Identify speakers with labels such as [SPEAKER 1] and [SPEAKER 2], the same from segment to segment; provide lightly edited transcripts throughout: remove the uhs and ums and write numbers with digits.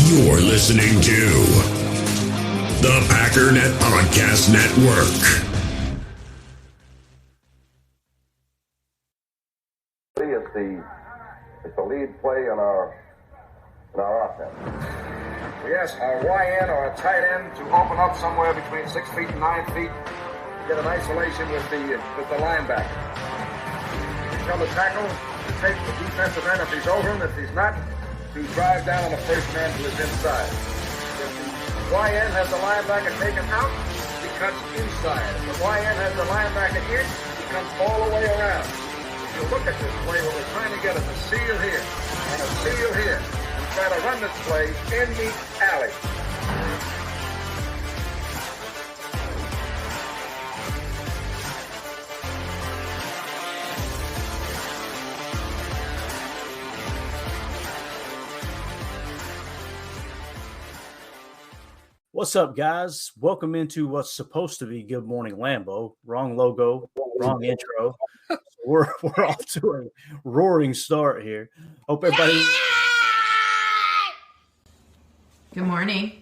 [SPEAKER 1] You're listening to the Packernet Podcast Network.
[SPEAKER 2] It's the lead play in our offense. We ask our YN or a tight end to open up somewhere between 6 feet and 9 feet, get an isolation with the linebacker. Tell the tackle to take the defensive end if he's over him. If he's not, he drives down on the first man to his inside. If the YN has the linebacker taken out, he cuts inside. If the YN has the linebacker in, he comes all the way around. If you look at this play, what we're trying to get is a seal here and a seal here, and try to run this play in the alley.
[SPEAKER 3] What's up, guys? Welcome into what's supposed to be Good Morning Lambeau. Wrong logo, wrong intro. We're off to a roaring start here. Hope everybody.
[SPEAKER 4] Good morning.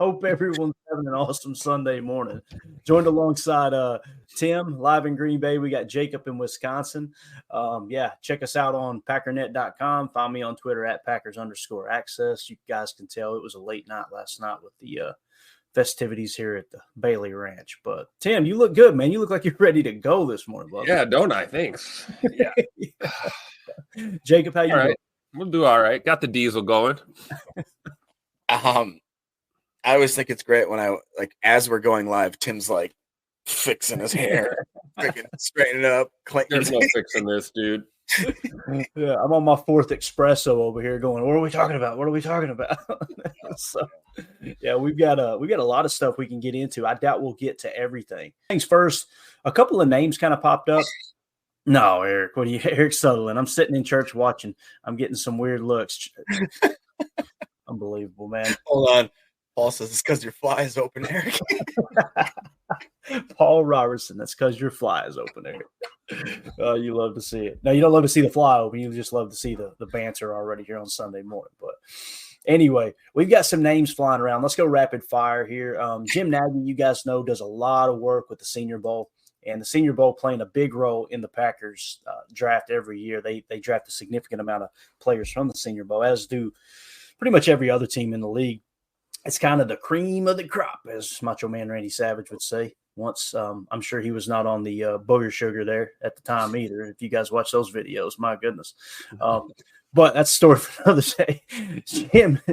[SPEAKER 3] Hope everyone's having an awesome Sunday morning. Joined alongside Tim, live in Green Bay. We got Jacob in Wisconsin. Check us out on Packernet.com. Find me on Twitter at Packers_access. You guys can tell it was a late night last night with the festivities here at the Bailey Ranch. But Tim, you look good, man. You look like you're ready to go this morning, bud.
[SPEAKER 5] Yeah, don't I? Thanks. Yeah.
[SPEAKER 3] Jacob, how you doing?
[SPEAKER 5] We'll do all right. Got the diesel going.
[SPEAKER 6] I always think it's great when as we're going live, Tim's like fixing his hair, freaking straightening it up.
[SPEAKER 5] There's no fixing this, dude.
[SPEAKER 3] Yeah, I'm on my fourth espresso over here going, what are we talking about? What are we talking about? So, yeah, we've got a lot of stuff we can get into. I doubt we'll get to everything. Things first, a couple of names kind of popped up. No, Eric, what are you? Eric Sutherland. I'm sitting in church watching. I'm getting some weird looks. Unbelievable, man.
[SPEAKER 6] Hold on. Paul says it's because your fly is open, Eric.
[SPEAKER 3] Paul Robertson, that's because your fly is open, Eric. You love to see it. No, you don't love to see the fly open. You just love to see the banter already here on Sunday morning. But anyway, we've got some names flying around. Let's go rapid fire here. Jim Nagy, you guys know, does a lot of work with the Senior Bowl. And the Senior Bowl playing a big role in the Packers draft every year. They draft a significant amount of players from the Senior Bowl, as do pretty much every other team in the league. It's kind of the cream of the crop, as Macho Man Randy Savage would say. Once, I'm sure he was not on the booger sugar there at the time either. If you guys watch those videos, my goodness. But that's a story for another day.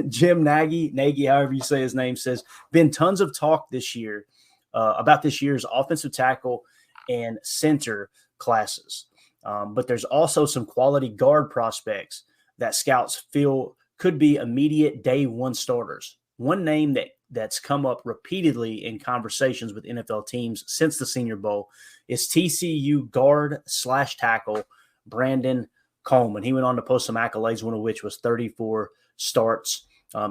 [SPEAKER 3] Jim Nagy, however you say his name, says, been tons of talk this year about this year's offensive tackle and center classes. But there's also some quality guard prospects that scouts feel could be immediate day one starters. One name that's come up repeatedly in conversations with NFL teams since the Senior Bowl is TCU guard/tackle Brandon Coleman. He went on to post some accolades, one of which was 34 starts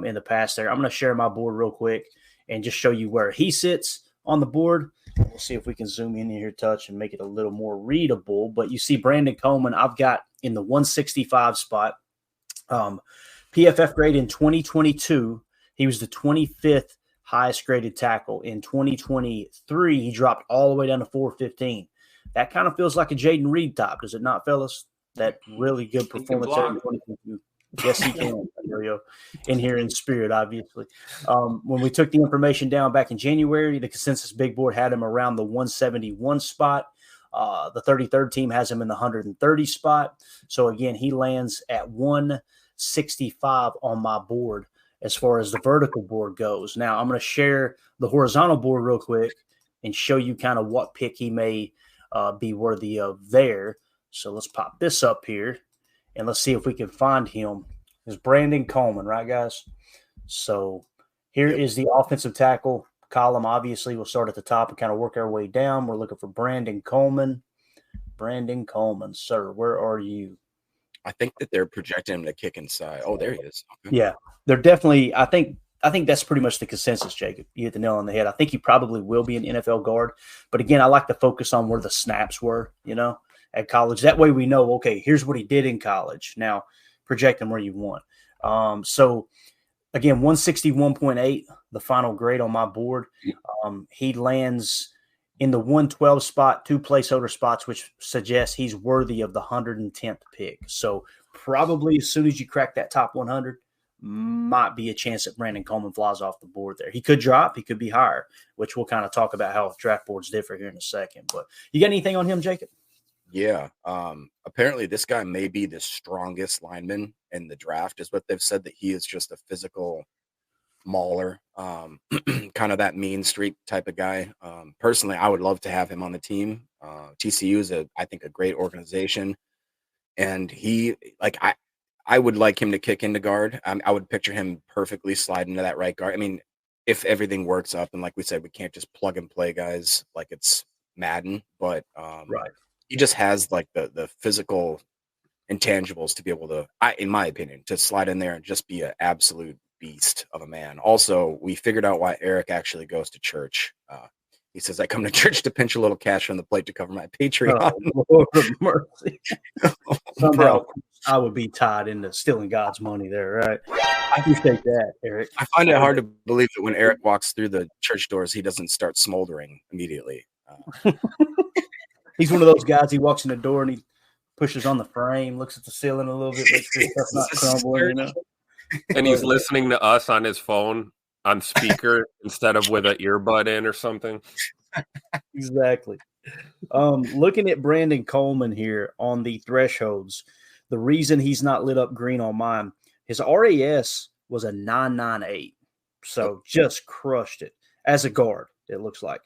[SPEAKER 3] in the past there. I'm going to share my board real quick and just show you where he sits on the board. We'll see if we can zoom in here, touch, and make it a little more readable. But you see Brandon Coleman, I've got in the 165 spot. PFF grade in 2022. He was the 25th highest graded tackle. In 2023, he dropped all the way down to 415. That kind of feels like a Jaden Reed top, does it not, fellas? That really good performance there in 2022. Yes, he can. In here in spirit, obviously. When we took the information down back in January, the consensus big board had him around the 171 spot. The 33rd team has him in the 130 spot. So, again, he lands at 165 on my board as far as the vertical board goes. Now, I'm going to share the horizontal board real quick and show you kind of what pick he may be worthy of there. So let's pop this up here, and let's see if we can find him. It's Brandon Coleman, right, guys? So here is the offensive tackle column. Obviously, we'll start at the top and kind of work our way down. We're looking for Brandon Coleman. Brandon Coleman, sir, where are you?
[SPEAKER 6] I think that they're projecting him to kick inside. Oh, there he is. Okay.
[SPEAKER 3] Yeah, they're definitely – I think that's pretty much the consensus, Jacob. You hit the nail on the head. I think he probably will be an NFL guard. But, again, I like to focus on where the snaps were, at college. That way we know, okay, here's what he did in college. Now, project him where you want. So again, 161.8, the final grade on my board. He lands in the 112 spot, 2 placeholder spots, which suggests he's worthy of the 110th pick. So probably as soon as you crack that top 100, might be a chance that Brandon Coleman flies off the board there. He could drop, he could be higher, which we'll kind of talk about how draft boards differ here in a second. But you got anything on him, Jacob?
[SPEAKER 6] Yeah. Apparently this guy may be the strongest lineman in the draft, is what they've said, that he is just a physical mauler, kind of that mean streak type of guy. Personally, I would love to have him on the team. TCU is I think a great organization, and I would like him to kick into guard. I would picture him perfectly slide into that right guard. I mean, if everything works up, and like we said, we can't just plug and play guys like it's Madden, but
[SPEAKER 3] Right.
[SPEAKER 6] he just has like the physical intangibles to be able to, in my opinion, to slide in there and just be an absolute beast of a man. Also, we figured out why Eric actually goes to church. He says, I come to church to pinch a little cash from the plate to cover my Patreon.
[SPEAKER 3] Oh, Lord of mercy. Somehow I would be tied into stealing God's money there, right? I appreciate that, Eric.
[SPEAKER 6] I find it hard to believe that when Eric walks through the church doors, he doesn't start smoldering immediately.
[SPEAKER 3] He's one of those guys, he walks in the door and he pushes on the frame, looks at the ceiling a little bit, makes sure stuff's not crumbling, you know?
[SPEAKER 5] And he's listening to us on his phone on speaker instead of with an earbud in or something.
[SPEAKER 3] Exactly. Looking at Brandon Coleman here on the thresholds, the reason he's not lit up green on mine, his RAS was a 998. So just crushed it as a guard, it looks like.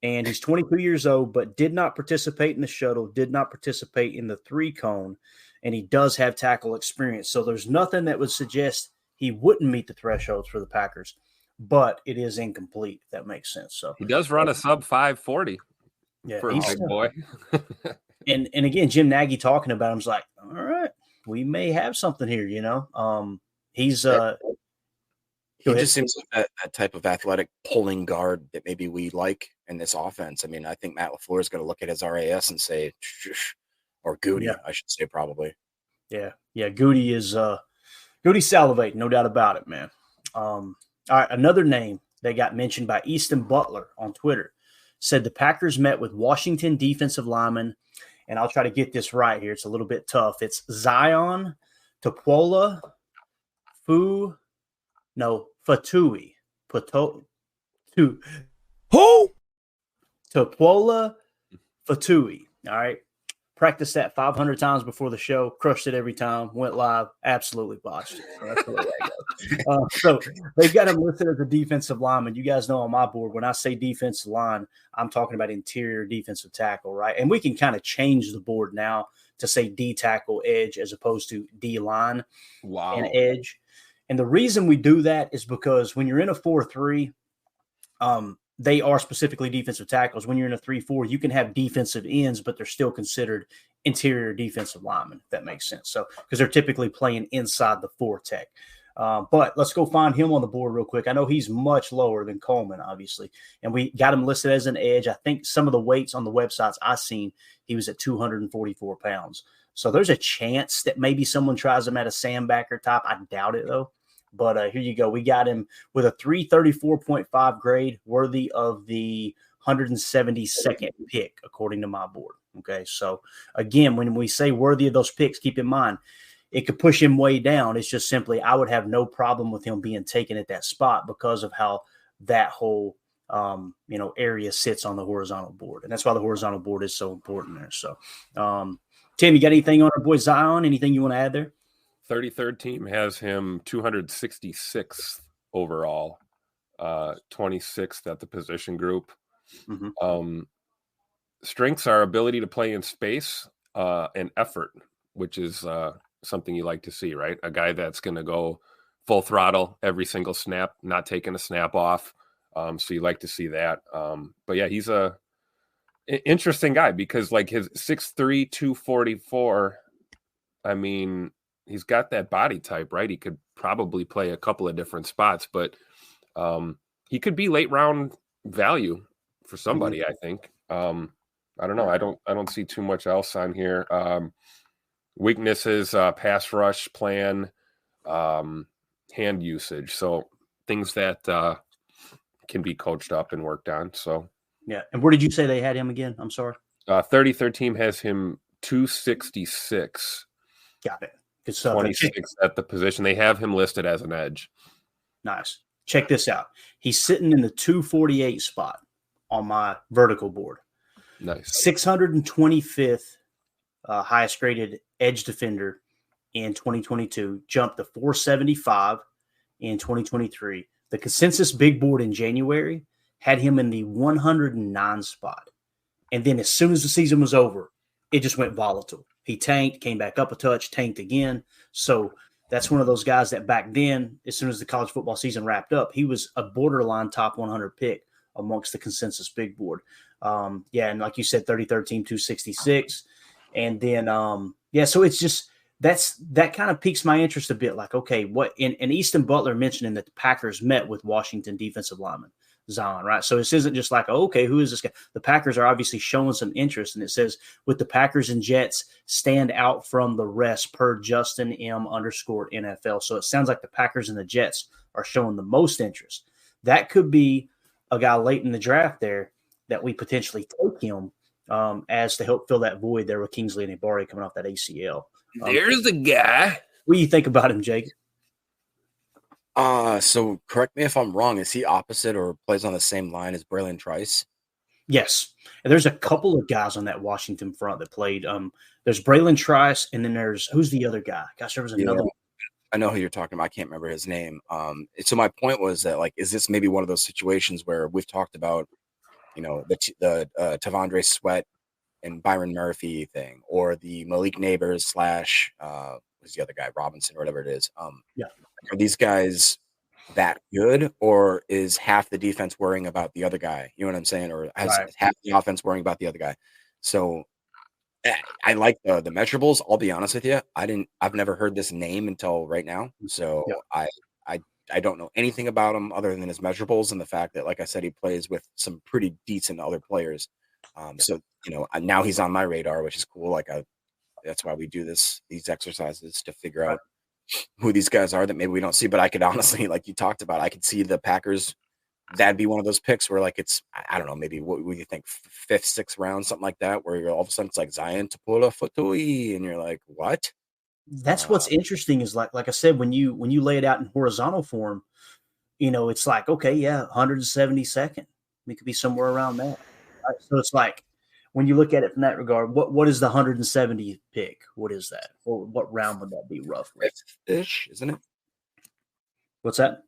[SPEAKER 3] And he's 22 years old, but did not participate in the shuttle, did not participate in the 3-cone, and he does have tackle experience. So there's nothing that would suggest he wouldn't meet the thresholds for the Packers, but it is incomplete, if that makes sense. So
[SPEAKER 5] he does run a sub 540
[SPEAKER 3] for
[SPEAKER 5] a big boy.
[SPEAKER 3] and again, Jim Nagy talking about him's like, all right, we may have something here, you know. He just
[SPEAKER 6] seems like that type of athletic pulling guard that maybe we like in this offense. I mean, I think Matt LaFleur is going to look at his RAS and say, or Goody, I should say, probably.
[SPEAKER 3] Yeah. Goody is Goody salivating, no doubt about it, man. All right, another name that got mentioned by Easton Butler on Twitter said the Packers met with Washington defensive lineman, and I'll try to get this right here. It's a little bit tough. It's Zion Tupuola Fatui. Who? Tupuola Fatui. All right. Practiced that 500 times before the show. Crushed it every time. Went live. Absolutely botched it. So that's the way that goes. So they've got him listed as a defensive lineman. You guys know on my board, when I say defensive line, I'm talking about interior defensive tackle, right? And we can kind of change the board now to say D tackle edge as opposed to D line and edge. And the reason we do that is because when you're in a 4-3, they are specifically defensive tackles. When you're in a 3-4, you can have defensive ends, but they're still considered interior defensive linemen, if that makes sense. So, because they're typically playing inside the 4 tech. But let's go find him on the board real quick. I know he's much lower than Coleman, obviously, and we got him listed as an edge. I think some of the weights on the websites I've seen, he was at 244 pounds. So there's a chance that maybe someone tries him at a sandbacker type. I doubt it, though. But here you go. We got him with a 334.5 grade, worthy of the 172nd pick, according to my board. Okay, so again, when we say worthy of those picks, keep in mind, it could push him way down. It's just simply I would have no problem with him being taken at that spot because of how that whole area sits on the horizontal board. And that's why the horizontal board is so important there. So, Tim, you got anything on our boy Zion? Anything you want to add there?
[SPEAKER 5] 33rd team has him 266th overall, 26th at the position group. Mm-hmm. Strengths are ability to play in space and effort, which is something you like to see, right? A guy that's going to go full throttle every single snap, not taking a snap off. So you like to see that. But yeah, he's a interesting guy because like his 6'3", 244, I mean, he's got that body type, right? He could probably play a couple of different spots, but he could be late round value for somebody, I think. I don't know. I don't see too much else on here. Weaknesses, pass rush plan. hand usage. So things that can be coached up and worked on. So
[SPEAKER 3] yeah. And where did you say they had him again? I'm sorry.
[SPEAKER 5] 33rd team has him 266.
[SPEAKER 3] Got it. Good stuff.
[SPEAKER 5] 26 at the position. They have him listed as an edge.
[SPEAKER 3] Nice. Check this out. He's sitting in the 248 spot on my vertical board.
[SPEAKER 5] Nice.
[SPEAKER 3] 625th highest graded edge defender in 2022, jumped to 475 in 2023. The consensus big board in January had him in the 109 spot. And then as soon as the season was over, it just went volatile. He tanked, came back up a touch, tanked again. So that's one of those guys that back then, as soon as the college football season wrapped up, he was a borderline top 100 pick amongst the consensus big board. Yeah, and like you said, 33rd team, 266. And then, so it's just that kind of piques my interest a bit. Like, okay, what – and Easton Butler mentioning that the Packers met with Washington defensive lineman Zion, right? So this isn't just like, okay, who is this guy? The Packers are obviously showing some interest, and it says with the Packers and Jets stand out from the rest per Justin M_NFL. So it sounds like the Packers and the Jets are showing the most interest. That could be a guy late in the draft there that we potentially take him as to help fill that void there with Kingsley and Ibari coming off that ACL.
[SPEAKER 5] There's the guy.
[SPEAKER 3] What do you think about him, Jake?
[SPEAKER 6] So correct me if I'm wrong. Is he opposite or plays on the same line as Braylon Trice?
[SPEAKER 3] Yes. And there's a couple of guys on that Washington front that played. There's Braylon Trice, and then there's who's the other guy? Gosh, there was another one.
[SPEAKER 6] I know who you're talking about. I can't remember his name. So my point was that, like, is this maybe one of those situations where we've talked about, the Tavondre Sweat and Byron Murphy thing, or the Malik Neighbors / who's the other guy, Robinson or whatever it is.
[SPEAKER 3] Yeah.
[SPEAKER 6] Are these guys that good, or is half the defense worrying about the other guy? You know what I'm saying? Or has half the offense worrying about the other guy? So I like the measurables. I'll be honest with you. I've never heard this name until right now. So yeah. I don't know anything about him other than his measurables and the fact that, like I said, he plays with some pretty decent other players. So, now he's on my radar, which is cool. Like that's why we do these exercises to figure out who these guys are that maybe we don't see. But I could honestly, like you talked about, I could see the Packers. That'd be one of those picks where, like, it's, I don't know, maybe what do you think, 5th, 6th round, something like that, where you're all of a sudden it's like Zion Tapula Fatui, and you're like, what?
[SPEAKER 3] That's what's interesting is like I said, when you lay it out in horizontal form, it's like, okay, yeah, 172nd. We could be somewhere around that. Right? So it's like, when you look at it from that regard, what is the 170th pick? What is that? Or what round would that be roughly?
[SPEAKER 6] 5th-ish, isn't it?
[SPEAKER 3] What's that?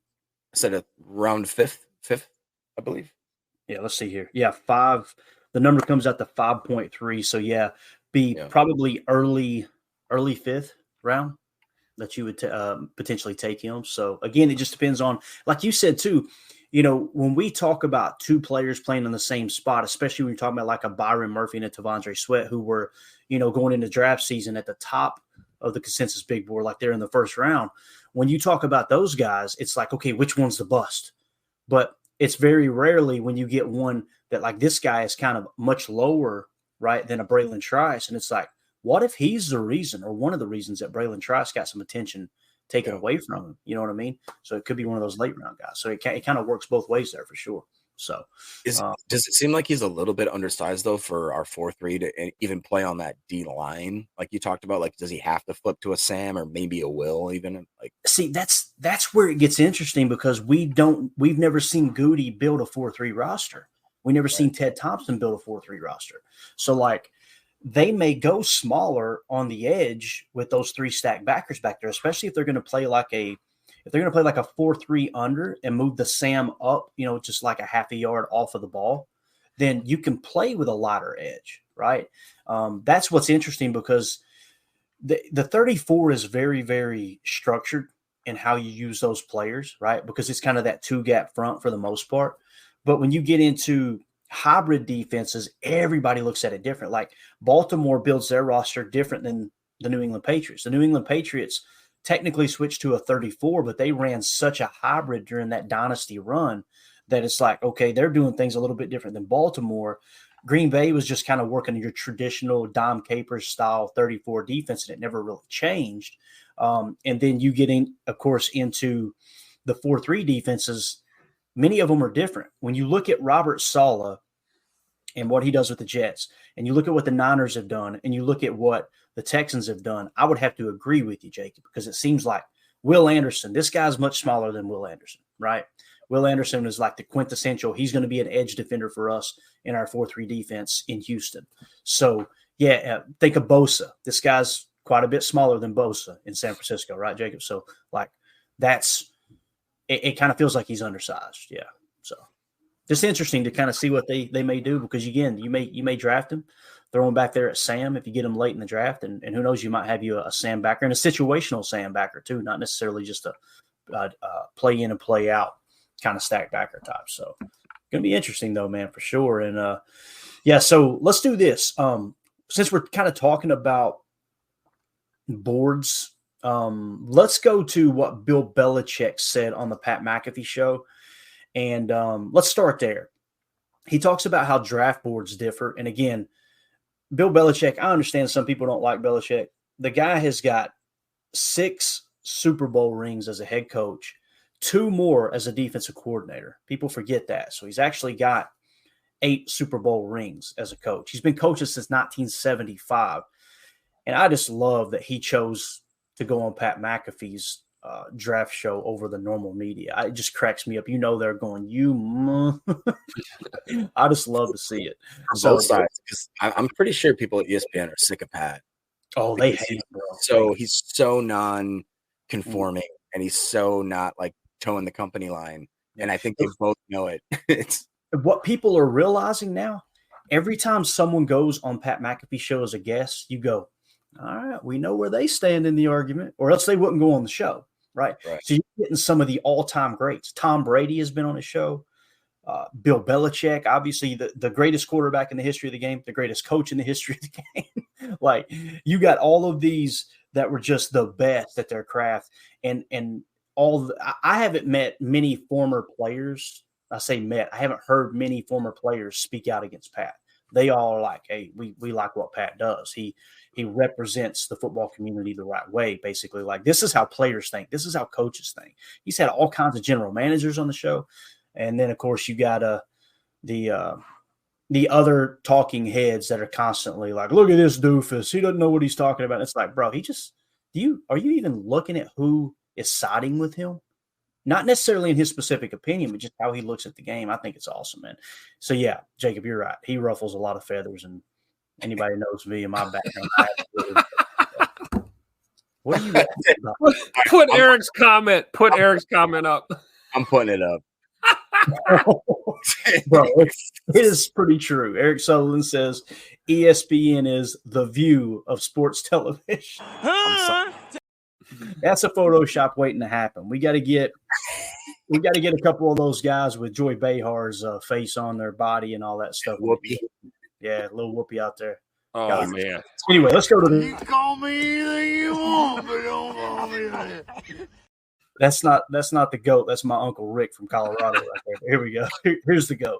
[SPEAKER 6] I said around 5th, I believe.
[SPEAKER 3] Yeah, let's see here. Yeah, 5. The number comes out to 5.3. So probably early 5th round that you would potentially take him. So again, it just depends on, like you said too, when we talk about two players playing in the same spot, especially when you're talking about like a Byron Murphy and a Tavondre Sweat, who were, going into draft season at the top of the consensus big board, like they're in the first round. When you talk about those guys, it's like, okay, which one's the bust? But it's very rarely when you get one that, like, this guy is kind of much lower, right, than a Braylon Trice. And it's like, what if he's the reason or one of the reasons that Braylon Trice got some attention taken away from him? You know what I mean? So it could be one of those late round guys. So it kind of works both ways there for sure. So
[SPEAKER 6] does it seem like he's a little bit undersized though for our 4-3 to even play on that D line like you talked about? Like, does he have to flip to a Sam or maybe a Will even? Like,
[SPEAKER 3] see, that's where it gets interesting, because we've never seen Goody build a 4-3 roster. We never seen Ted Thompson build a 4-3 roster. So like, they may go smaller on the edge with those 3 stack backers back there, especially if they're going to play like a 4-3 under and move the Sam up, just like a half a yard off of the ball, then you can play with a lighter edge, right? That's what's interesting, because the 34 is very, very structured in how you use those players, right? Because it's kind of that 2-gap front for the most part. But when you get into hybrid defenses, everybody looks at it different. Like, Baltimore builds their roster different than the New England Patriots. The New England Patriots technically switched to a 34, but they ran such a hybrid during that dynasty run that it's like, okay, they're doing things a little bit different than Baltimore. Green Bay was just kind of working your traditional Dom Capers style 34 defense, and it never really changed. And then you get in, of course, into the 4-3 defenses. Many of them are different. When you look at Robert Saleh and what he does with the Jets, and you look at what the Niners have done, and you look at what the Texans have done, I would have to agree with you, Jacob, because it seems like Will Anderson, this guy's much smaller than Will Anderson, right? Will Anderson is like the quintessential. He's going to be an edge defender for us in our 4-3 defense in Houston. So, yeah, think of Bosa. This guy's quite a bit smaller than Bosa in San Francisco, right, Jacob? So, like, that's it kind of feels like he's undersized. Yeah. So, just interesting to kind of see what they may do because, again, you may draft him, throw him back there at Sam if you get him late in the draft, and who knows, you might have you a Sam backer and a situational Sam backer too, not necessarily just a play in and play out kind of stack backer type. So going to be interesting though, man, for sure. And yeah, so let's do this. Since we're kind of talking about boards, let's go to what Bill Belichick said on the Pat McAfee show. And let's start there. He talks about how draft boards differ. And again, Bill Belichick, I understand some people don't like Belichick. The guy has got 6 Super Bowl rings as a head coach, 2 more as a defensive coordinator. People forget that. So he's actually got 8 Super Bowl rings as a coach. He's been coaching since 1975. And I just love that he chose to go on Pat McAfee's draft show over the normal media. It just cracks me up. You know, they're going, I just love to see it.
[SPEAKER 6] For both sides, because I'm pretty sure people at ESPN are sick of Pat.
[SPEAKER 3] Oh, they hate him, bro.
[SPEAKER 6] So he's so non-conforming, and he's so not like towing the company line. And I think they both know it. It's
[SPEAKER 3] what people are realizing now. Every time someone goes on Pat McAfee show as a guest, you go, all right, we know where they stand in the argument, or else they wouldn't go on the show, right? So you're getting some of the all-time greats. Tom Brady has been on his show. Bill Belichick, obviously the greatest quarterback in the history of the game, the greatest coach in the history of the game. Like, you got all of these that were just the best at their craft. And I haven't met many former players. I say met. I haven't heard many former players speak out against Pat. They all are like, hey, we like what Pat does. He represents the football community the right way, basically. Like, this is how players think. This is how coaches think. He's had all kinds of general managers on the show. And then, of course, you got the other talking heads that are constantly like, look at this doofus. He doesn't know what he's talking about. It's like, bro, are you even looking at who is siding with him? Not necessarily in his specific opinion, but just how he looks at the game. I think it's awesome, man. So, yeah, Jacob, you're right. He ruffles a lot of feathers, and anybody knows me and my background. What are you about?
[SPEAKER 5] Put Eric's comment up.
[SPEAKER 6] I'm putting it up.
[SPEAKER 3] Bro, it is pretty true. Eric Sullivan says ESPN is the view of sports television. That's a Photoshop waiting to happen. We got to get a couple of those guys with Joy Behar's face on their body and all that stuff.
[SPEAKER 6] Whoopi.
[SPEAKER 3] Yeah, a little Whoopi out there.
[SPEAKER 5] Oh,
[SPEAKER 3] guys.
[SPEAKER 5] Man.
[SPEAKER 3] Anyway, let's go to the.
[SPEAKER 7] You call me anything you want, but don't call me that.
[SPEAKER 3] That's not the GOAT. That's my Uncle Rick from Colorado right there. Here we go. Here's the GOAT.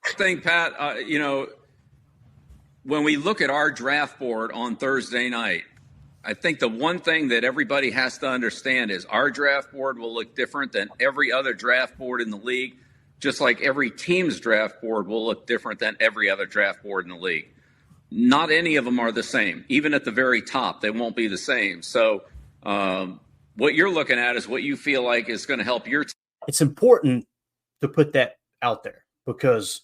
[SPEAKER 8] I think, Pat, when we look at our draft board on Thursday night, I think the one thing that everybody has to understand is our draft board will look different than every other draft board in the league, just like every team's draft board will look different than every other draft board in the league. Not any of them are the same. Even at the very top, they won't be the same. So what you're looking at is what you feel like is going to help your team.
[SPEAKER 3] It's important to put that out there, because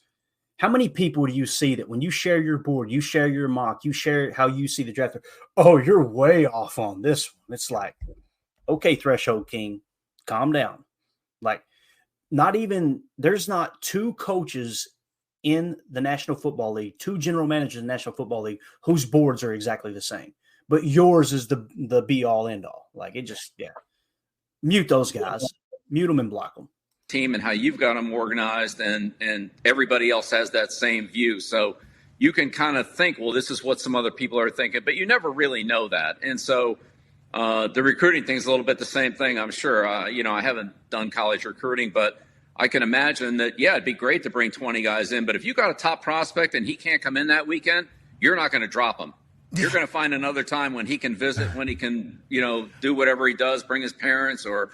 [SPEAKER 3] how many people do you see that when you share your board, you share your mock, you share how you see the draft, oh, you're way off on this one. It's like, okay, Threshold King, calm down. Like, there's not 2 coaches in the National Football League, 2 general managers in the National Football League whose boards are exactly the same. But yours is the be all end all. Like, it just, yeah. Mute those guys. Mute them and block them.
[SPEAKER 8] Team and how you've got them organized, and everybody else has that same view. So you can kind of think, well, this is what some other people are thinking, but you never really know that. And so the recruiting thing is a little bit the same thing, I'm sure. I haven't done college recruiting, but I can imagine that, yeah, it'd be great to bring 20 guys in, but if you got a top prospect and he can't come in that weekend, you're not going to drop him. You're going to find another time when he can visit, when he can, do whatever he does, bring his parents or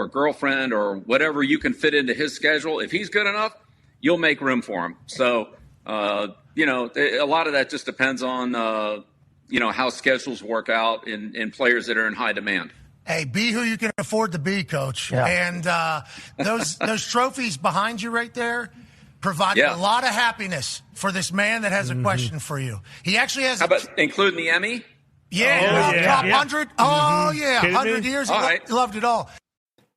[SPEAKER 8] girlfriend or whatever you can fit into his schedule. If he's good enough, you'll make room for him. So, a lot of that just depends on, how schedules work out in players that are in high demand.
[SPEAKER 7] Hey, be who you can afford to be, Coach. Yeah. And those trophies behind you right there provide a lot of happiness for this man that has a question for you. He actually has.
[SPEAKER 8] How about including the Emmy?
[SPEAKER 7] Yeah, top 100. Oh, yeah, 100 years. He loved it all.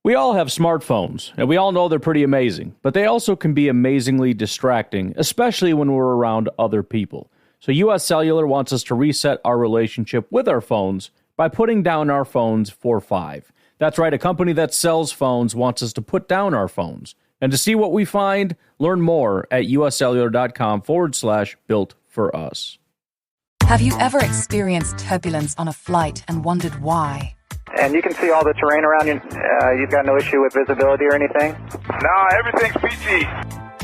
[SPEAKER 9] We all have smartphones, and we all know they're pretty amazing, but they also can be amazingly distracting, especially when we're around other people. So US Cellular wants us to reset our relationship with our phones by putting down our phones for $5. That's right, a company that sells phones wants us to put down our phones. And to see what we find, learn more at uscellular.com/built for us.
[SPEAKER 10] Have you ever experienced turbulence on a flight and wondered why?
[SPEAKER 11] And you can see all the terrain around you. You've got no issue with visibility or anything?
[SPEAKER 2] No, everything's peachy.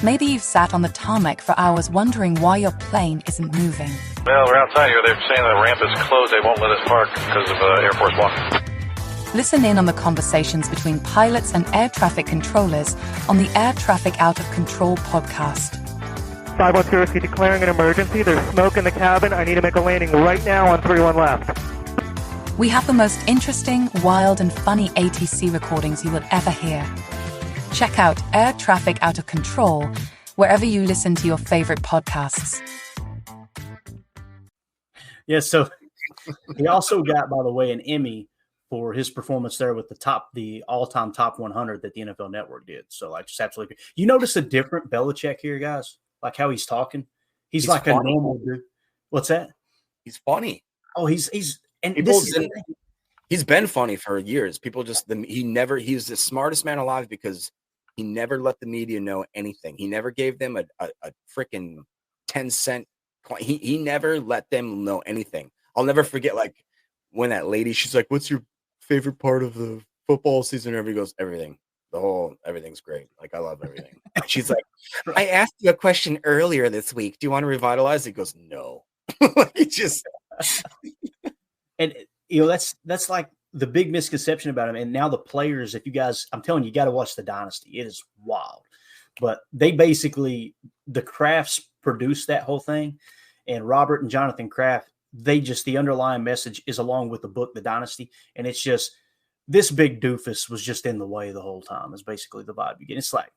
[SPEAKER 10] Maybe you've sat on the tarmac for hours wondering why your plane isn't moving.
[SPEAKER 12] Well, we're outside here. They're saying the ramp is closed. They won't let us park because of Air Force One.
[SPEAKER 10] Listen in on the conversations between pilots and air traffic controllers on the Air Traffic Out of Control podcast.
[SPEAKER 11] 510 Whiskey declaring an emergency. There's smoke in the cabin. I need to make a landing right now on 31 left.
[SPEAKER 10] We have the most interesting, wild, and funny ATC recordings you will ever hear. Check out Air Traffic Out of Control wherever you listen to your favorite podcasts.
[SPEAKER 3] Yeah, so he also got, by the way, an Emmy for his performance there with the all-time top 100 that the NFL Network did. So, just absolutely. You notice a different Belichick here, guys? Like how he's talking? He's like funny. A normal dude. What's that?
[SPEAKER 6] He's funny.
[SPEAKER 3] Oh, he's
[SPEAKER 6] been funny for years. People he was the smartest man alive because he never let the media know anything. He never gave them a freaking 10-cent coin. He never let them know anything. I'll never forget, when that lady, she's like, "What's your favorite part of the football season?" Everybody goes, "Everything. Everything's great. I love everything." She's like, "I asked you a question earlier this week. Do you want to revitalize?" He goes, "No." He just
[SPEAKER 3] and that's like the big misconception about him. And now the players, if you guys, I'm telling you, got to watch the Dynasty. It is wild. But they basically, the Crafts produced that whole thing, and Robert and Jonathan Kraft, the underlying message is along with the book, The Dynasty, and it's just this big doofus was just in the way the whole time is basically the vibe you get. It's like,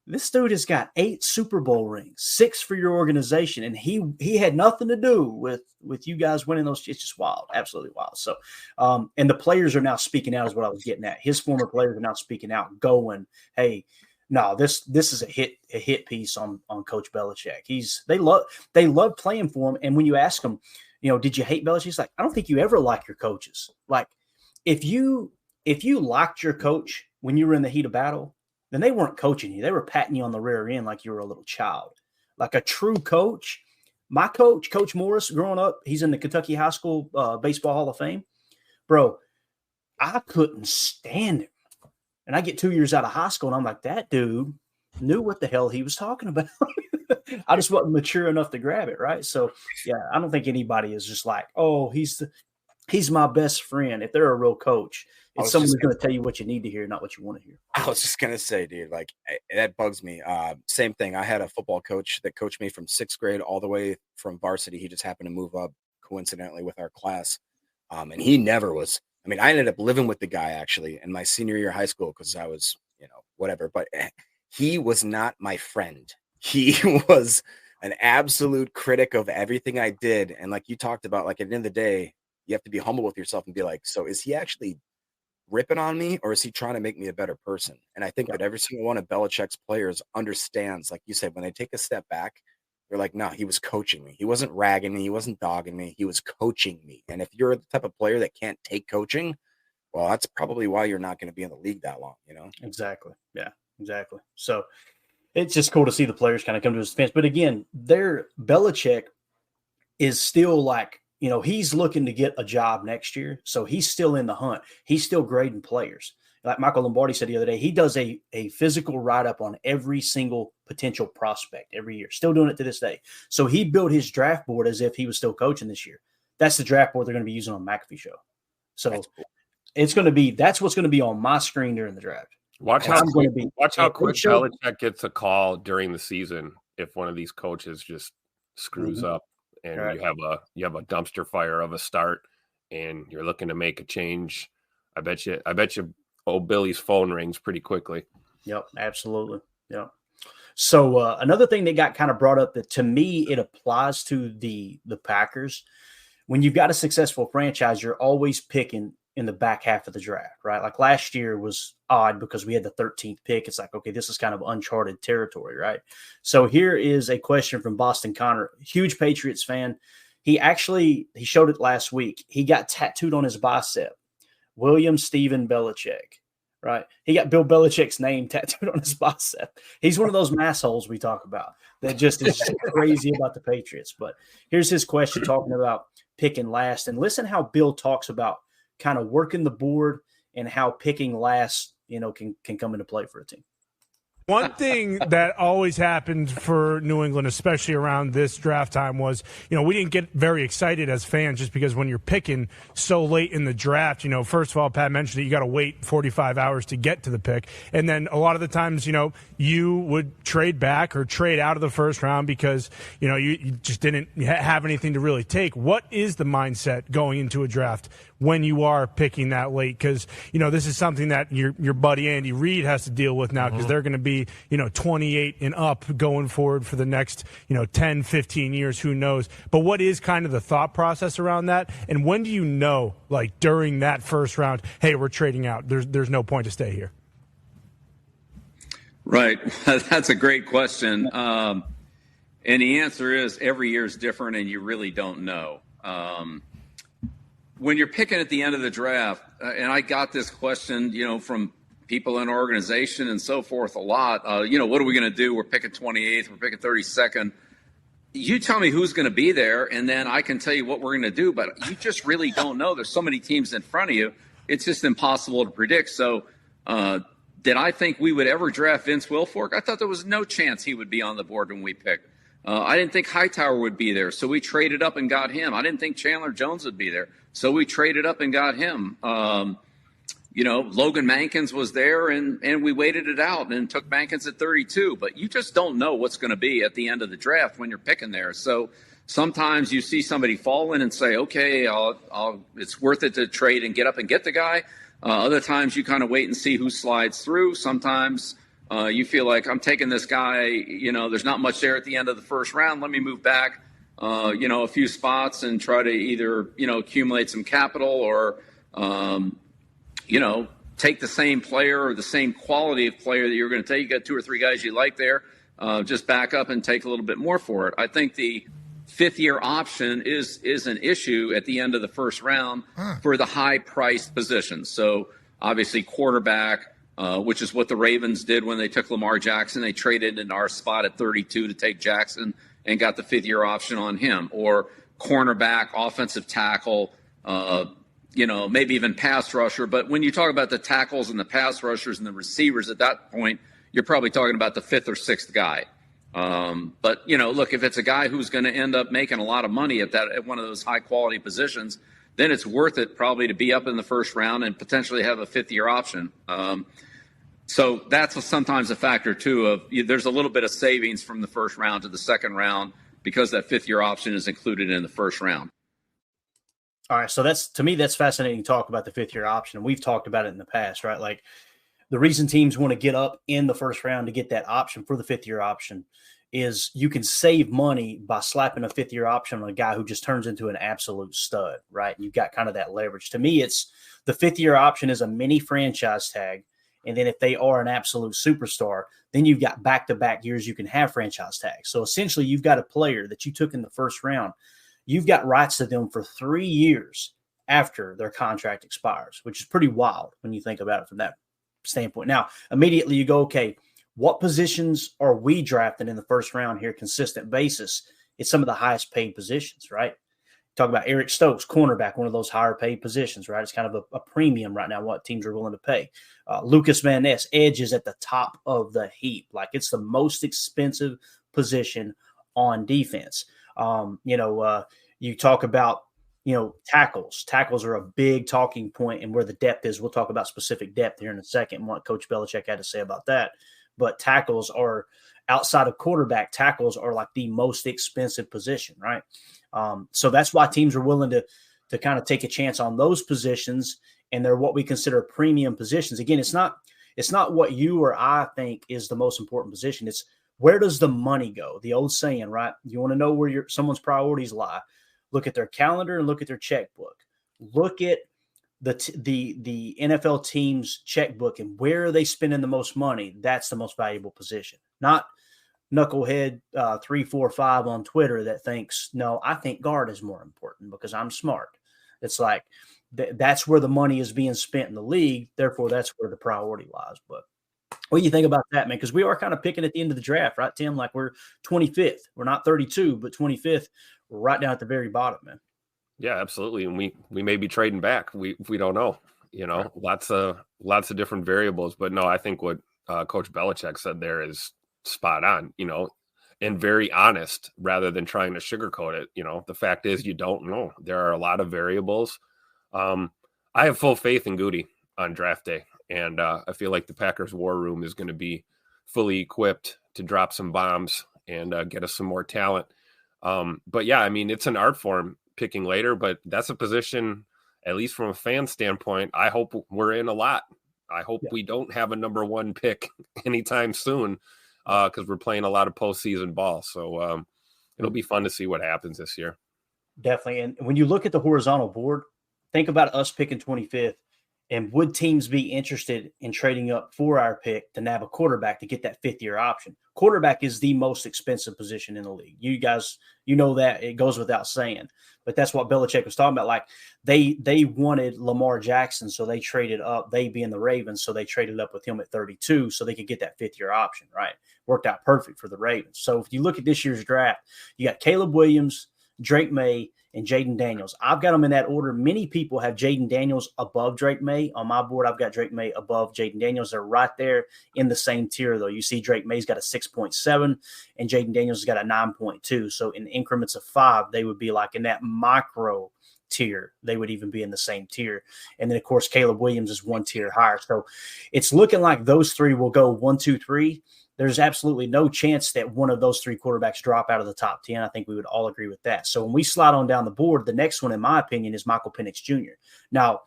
[SPEAKER 3] this dude has got 8 Super Bowl rings, 6 for your organization, and he had nothing to do with you guys winning those. It's just wild, absolutely wild. So, and the players are now speaking out is what I was getting at. His former players are now speaking out, going, "Hey, no, this is a hit piece on Coach Belichick. They love playing for him." And when you ask him, did you hate Belichick? He's like, "I don't think you ever like your coaches. Like, if you liked your coach when you were in the heat of battle, then they weren't coaching you. They were patting you on the rear end like you were a little child. Like a true coach." My coach, Coach Morris, growing up, he's in the Kentucky High School Baseball Hall of Fame. Bro, I couldn't stand him. And I get 2 years out of high school, and I'm like, that dude knew what the hell he was talking about. I just wasn't mature enough to grab it, right? So, yeah, I don't think anybody is just like, "Oh, he's my best friend." If they're a real coach, it's someone who's going to tell you what you need to hear, not what you want to hear.
[SPEAKER 6] I was just going to say, dude, that bugs me. Same thing. I had a football coach that coached me from 6th grade all the way from varsity. He just happened to move up coincidentally with our class. And he never was. I mean, I ended up living with the guy actually in my senior year of high school because I was, whatever. But he was not my friend. He was an absolute critic of everything I did. And like you talked about, at the end of the day, you have to be humble with yourself and be like, so is he actually ripping on me, or is he trying to make me a better person? And I think that every single one of Belichick's players understands, like you said, when they take a step back, they're like, no, he was coaching me. He wasn't ragging me. He wasn't dogging me. He was coaching me. And if you're the type of player that can't take coaching, well, that's probably why you're not going to be in the league that long,
[SPEAKER 3] Exactly. Yeah, exactly. So it's just cool to see the players kind of come to his defense. But again, Belichick is still he's looking to get a job next year. So he's still in the hunt. He's still grading players. like Michael Lombardi said the other day, he does a physical write-up on every single potential prospect every year, still doing it to this day. So he built his draft board as if he was still coaching this year. That's the draft board they're going to be using on McAfee Show. So that's what's going to be on my screen during the draft.
[SPEAKER 5] Watch how quick Belichick gets a call during the season if one of these coaches just screws up and you have a dumpster fire of a start and you're looking to make a change. I bet you old Billy's phone rings pretty quickly.
[SPEAKER 3] Yep, absolutely. Yep. So another thing that got kind of brought up that to me it applies to the Packers. When you've got a successful franchise, you're always picking in the back half of the draft, right? Like last year was odd because we had the 13th pick. It's like, okay, this is kind of uncharted territory, right? So here is a question from Boston Connor, huge Patriots fan. He showed it last week. He got tattooed on his bicep, William Steven Belichick, right? He got Bill Belichick's name tattooed on his bicep. He's one of those massholes we talk about that just is crazy about the Patriots. But here's his question talking about picking last. And listen how Bill talks about kind of working the board and how picking last, can come into play for a team.
[SPEAKER 13] One thing that always happened for New England, especially around this draft time, was, we didn't get very excited as fans just because when you're picking so late in the draft, first of all, Pat mentioned that you got to wait 45 hours to get to the pick. And then a lot of the times, you would trade back or trade out of the first round because, you just didn't have anything to really take. What is the mindset going into a draft when you are picking that late? Because, this is something that your buddy Andy Reid has to deal with now because they're going to be 28 and up going forward for the next, 10, 15 years, who knows. But what is kind of the thought process around that? And when do you know, like during that first round, hey, we're trading out, there's no point to stay here?
[SPEAKER 8] Right. That's a great question. And the answer is every year is different and you really don't know. When you're picking at the end of the draft, and I got this question, from people in our organization and so forth a lot, what are we going to do? We're picking 28th, we're picking 32nd. You tell me who's going to be there, and then I can tell you what we're going to do, but you just really don't know. There's so many teams in front of you. It's just impossible to predict. So did I think we would ever draft Vince Wilfork? I thought there was no chance he would be on the board when we picked. I didn't think Hightower would be there, so we traded up and got him. I didn't think Chandler Jones would be there, so we traded up and got him. Logan Mankins was there, and we waited it out and took Mankins at 32. But you just don't know what's going to be at the end of the draft when you're picking there. So sometimes you see somebody fall in and say, okay, it's worth it to trade and get up and get the guy. Other times you kind of wait and see who slides through. Sometimes you feel like I'm taking this guy, there's not much there at the end of the first round. Let me move back, a few spots and try to either, accumulate some capital or, take the same player or the same quality of player that you're going to take. You got 2 or 3 guys you like there, just back up and take a little bit more for it. I think the 5th-year option is an issue at the end of the first round for the high-priced positions. So obviously quarterback, which is what the Ravens did when they took Lamar Jackson. They traded in our spot at 32 to take Jackson and got the 5th-year option on him. Or cornerback, offensive tackle, maybe even pass rusher. But when you talk about the tackles and the pass rushers and the receivers at that point, you're probably talking about the 5th or 6th guy. But look, if it's a guy who's going to end up making a lot of money at one of those high quality positions, then it's worth it probably to be up in the first round and potentially have a 5th-year option. So that's sometimes a factor too of there's a little bit of savings from the first round to the second round because that 5th-year option is included in the first round.
[SPEAKER 3] All right. So to me, that's fascinating to talk about the 5th-year option. And we've talked about it in the past, right? Like the reason teams want to get up in the first round to get that option for the 5th-year option is you can save money by slapping a 5th-year option on a guy who just turns into an absolute stud, right? You've got kind of that leverage. To me, it's the 5th-year option is a mini franchise tag. And then if they are an absolute superstar, then you've got back-to-back years you can have franchise tags. So essentially you've got a player that you took in the first round. You've got rights to them for 3 years after their contract expires, which is pretty wild when you think about it from that standpoint. Now, immediately you go, okay, what positions are we drafting in the first round here, consistent basis? It's some of the highest paid positions, right? Talk about Eric Stokes, cornerback, one of those higher paid positions, right? It's kind of a premium right now, what teams are willing to pay. Lucas Van Ness, edge is at the top of the heap. Like, it's the most expensive position on defense. You talk about, tackles. Tackles are a big talking point, and where the depth is. We'll talk about specific depth here in a second and what Coach Belichick had to say about that. But tackles are, outside of quarterback, tackles are like the most expensive position, right? So that's why teams are willing to kind of take a chance on those positions, and they're what we consider premium positions. Again, it's not what you or I think is the most important position. It's where does the money go? The old saying, right? You want to know where someone's priorities lie. Look at their calendar and look at their checkbook. Look at the NFL team's checkbook and where are they spending the most money? That's the most valuable position. Not knucklehead 345 on Twitter that thinks, no, I think guard is more important because I'm smart. It's like that's where the money is being spent in the league. Therefore, that's where the priority lies. But what do you think about that, man? Because we are kind of picking at the end of the draft, right, Tim? Like, we're 25th. We're not 32, but 25th. We're right down at the very bottom, man.
[SPEAKER 5] Yeah, absolutely. And we may be trading back. We don't know. Lots of different variables. But no, I think what Coach Belichick said there is spot on, and very honest rather than trying to sugarcoat it. The fact is you don't know. There are a lot of variables. I have full faith in Goody on draft day. And I feel like the Packers war room is going to be fully equipped to drop some bombs and get us some more talent. But yeah, I mean, it's an art form picking later, but that's a position, at least from a fan standpoint, I hope we're in a lot. I hope we don't have a number one pick anytime soon because we're playing a lot of postseason ball. So it'll be fun to see what happens this year.
[SPEAKER 3] Definitely. And when you look at the horizontal board, think about us picking 25th. And would teams be interested in trading up for our pick to nab a quarterback to get that fifth-year option? Quarterback is the most expensive position in the league. You guys, that. It goes without saying. But that's what Belichick was talking about. Like, they wanted Lamar Jackson, so they traded up. They being the Ravens, so they traded up with him at 32 so they could get that fifth-year option, right? Worked out perfect for the Ravens. So if you look at this year's draft, you got Caleb Williams, Drake May, and Jaden Daniels. I've got them in that order. Many people have Jaden Daniels above Drake May. On my board, I've got Drake May above Jaden Daniels. They're right there in the same tier, though. You see Drake May's got a 6.7, and Jaden Daniels has got a 9.2. So in increments of 5, they would be like in that micro tier. They would even be in the same tier. And then, of course, Caleb Williams is one tier higher. So it's looking like those three will go 1, 2, 3. There's absolutely no chance that one of those three quarterbacks drop out of the top 10. I think we would all agree with that. So when we slide on down the board, the next one, in my opinion, is Michael Penix Jr. Now,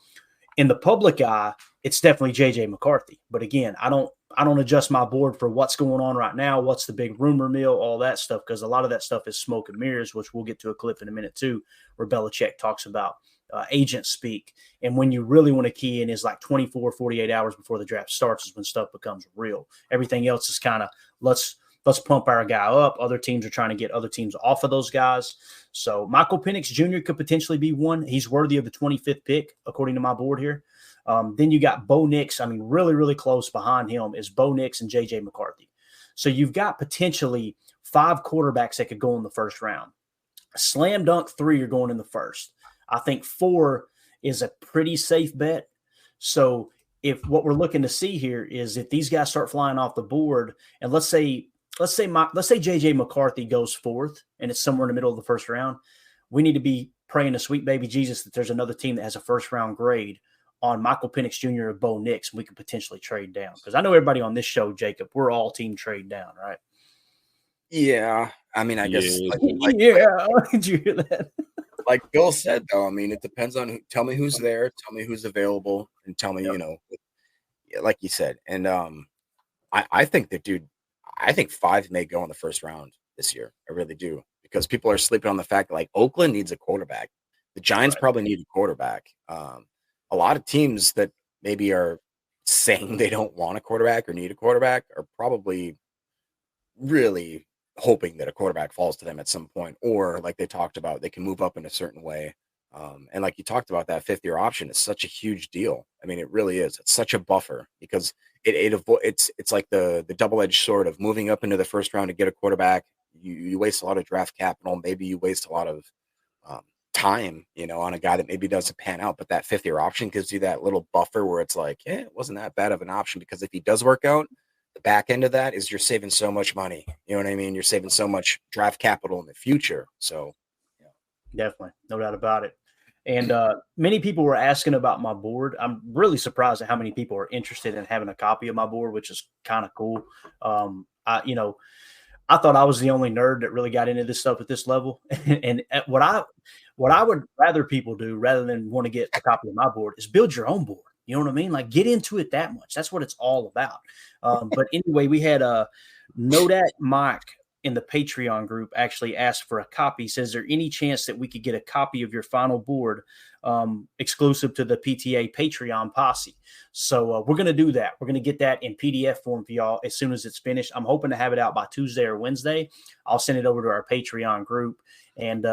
[SPEAKER 3] in the public eye, it's definitely J.J. McCarthy. But again, I don't adjust my board for what's going on right now, what's the big rumor mill, all that stuff, because a lot of that stuff is smoke and mirrors, which we'll get to a clip in a minute too, where Belichick talks about agent speak. And when you really want to key in is like 24, 48 hours before the draft starts is when stuff becomes real. Everything else is kind of let's pump our guy up. Other teams are trying to get other teams off of those guys. So Michael Penix Jr. could potentially be one. He's worthy of the 25th pick, according to my board here. Then you got Bo Nix. I mean, really, really close behind him is Bo Nix and J.J. McCarthy. So you've got potentially 5 quarterbacks that could go in the first round. Slam dunk 3 are going in the first. I think 4 is a pretty safe bet. So if what we're looking to see here is if these guys start flying off the board, and let's say J.J. McCarthy goes 4th and it's somewhere in the middle of the first round, we need to be praying to sweet baby Jesus that there's another team that has a first round grade on Michael Penix Jr. or Bo Nix, and we could potentially trade down. Because I know everybody on this show, Jacob, we're all team trade down, right?
[SPEAKER 6] Yeah. I mean, I guess.
[SPEAKER 3] Did you hear that?
[SPEAKER 6] Like Bill said, though, I mean, it depends on who. Tell me who's there. Tell me who's available, and tell me, like you said. And I think that, dude, I think 5 may go in the first round this year. I really do, because people are sleeping on the fact that, like, Oakland needs a quarterback. The Giants probably need a quarterback. A lot of teams that maybe are saying they don't want a quarterback or need a quarterback are probably really hoping that a quarterback falls to them at some point, or like they talked about, they can move up in a certain way. And like you talked about, that 5th-year option is such a huge deal. I mean, it really is. It's such a buffer because it's like the double-edged sword of moving up into the first round to get a quarterback. You waste a lot of draft capital. Maybe you waste a lot of time, on a guy that maybe doesn't pan out, but that fifth-year option gives you that little buffer where it's like, it wasn't that bad of an option, because if he does work out, the back end of that is you're saving so much money. You know what I mean? You're saving so much draft capital in the future. So,
[SPEAKER 3] definitely, no doubt about it. And many people were asking about my board. I'm really surprised at how many people are interested in having a copy of my board, which is kind of cool. I thought I was the only nerd that really got into this stuff at this level. And what I would rather people do, rather than want to get a copy of my board, is build your own board. You know what I mean? Like, get into it that much. That's what it's all about. But anyway, we had Nodat Mike in the Patreon group actually asked for a copy. Says, there any chance that we could get a copy of your final board exclusive to the PTA Patreon posse? So we're going to do that. We're going to get that in PDF form for y'all as soon as it's finished. I'm hoping to have it out by Tuesday or Wednesday. I'll send it over to our Patreon group. And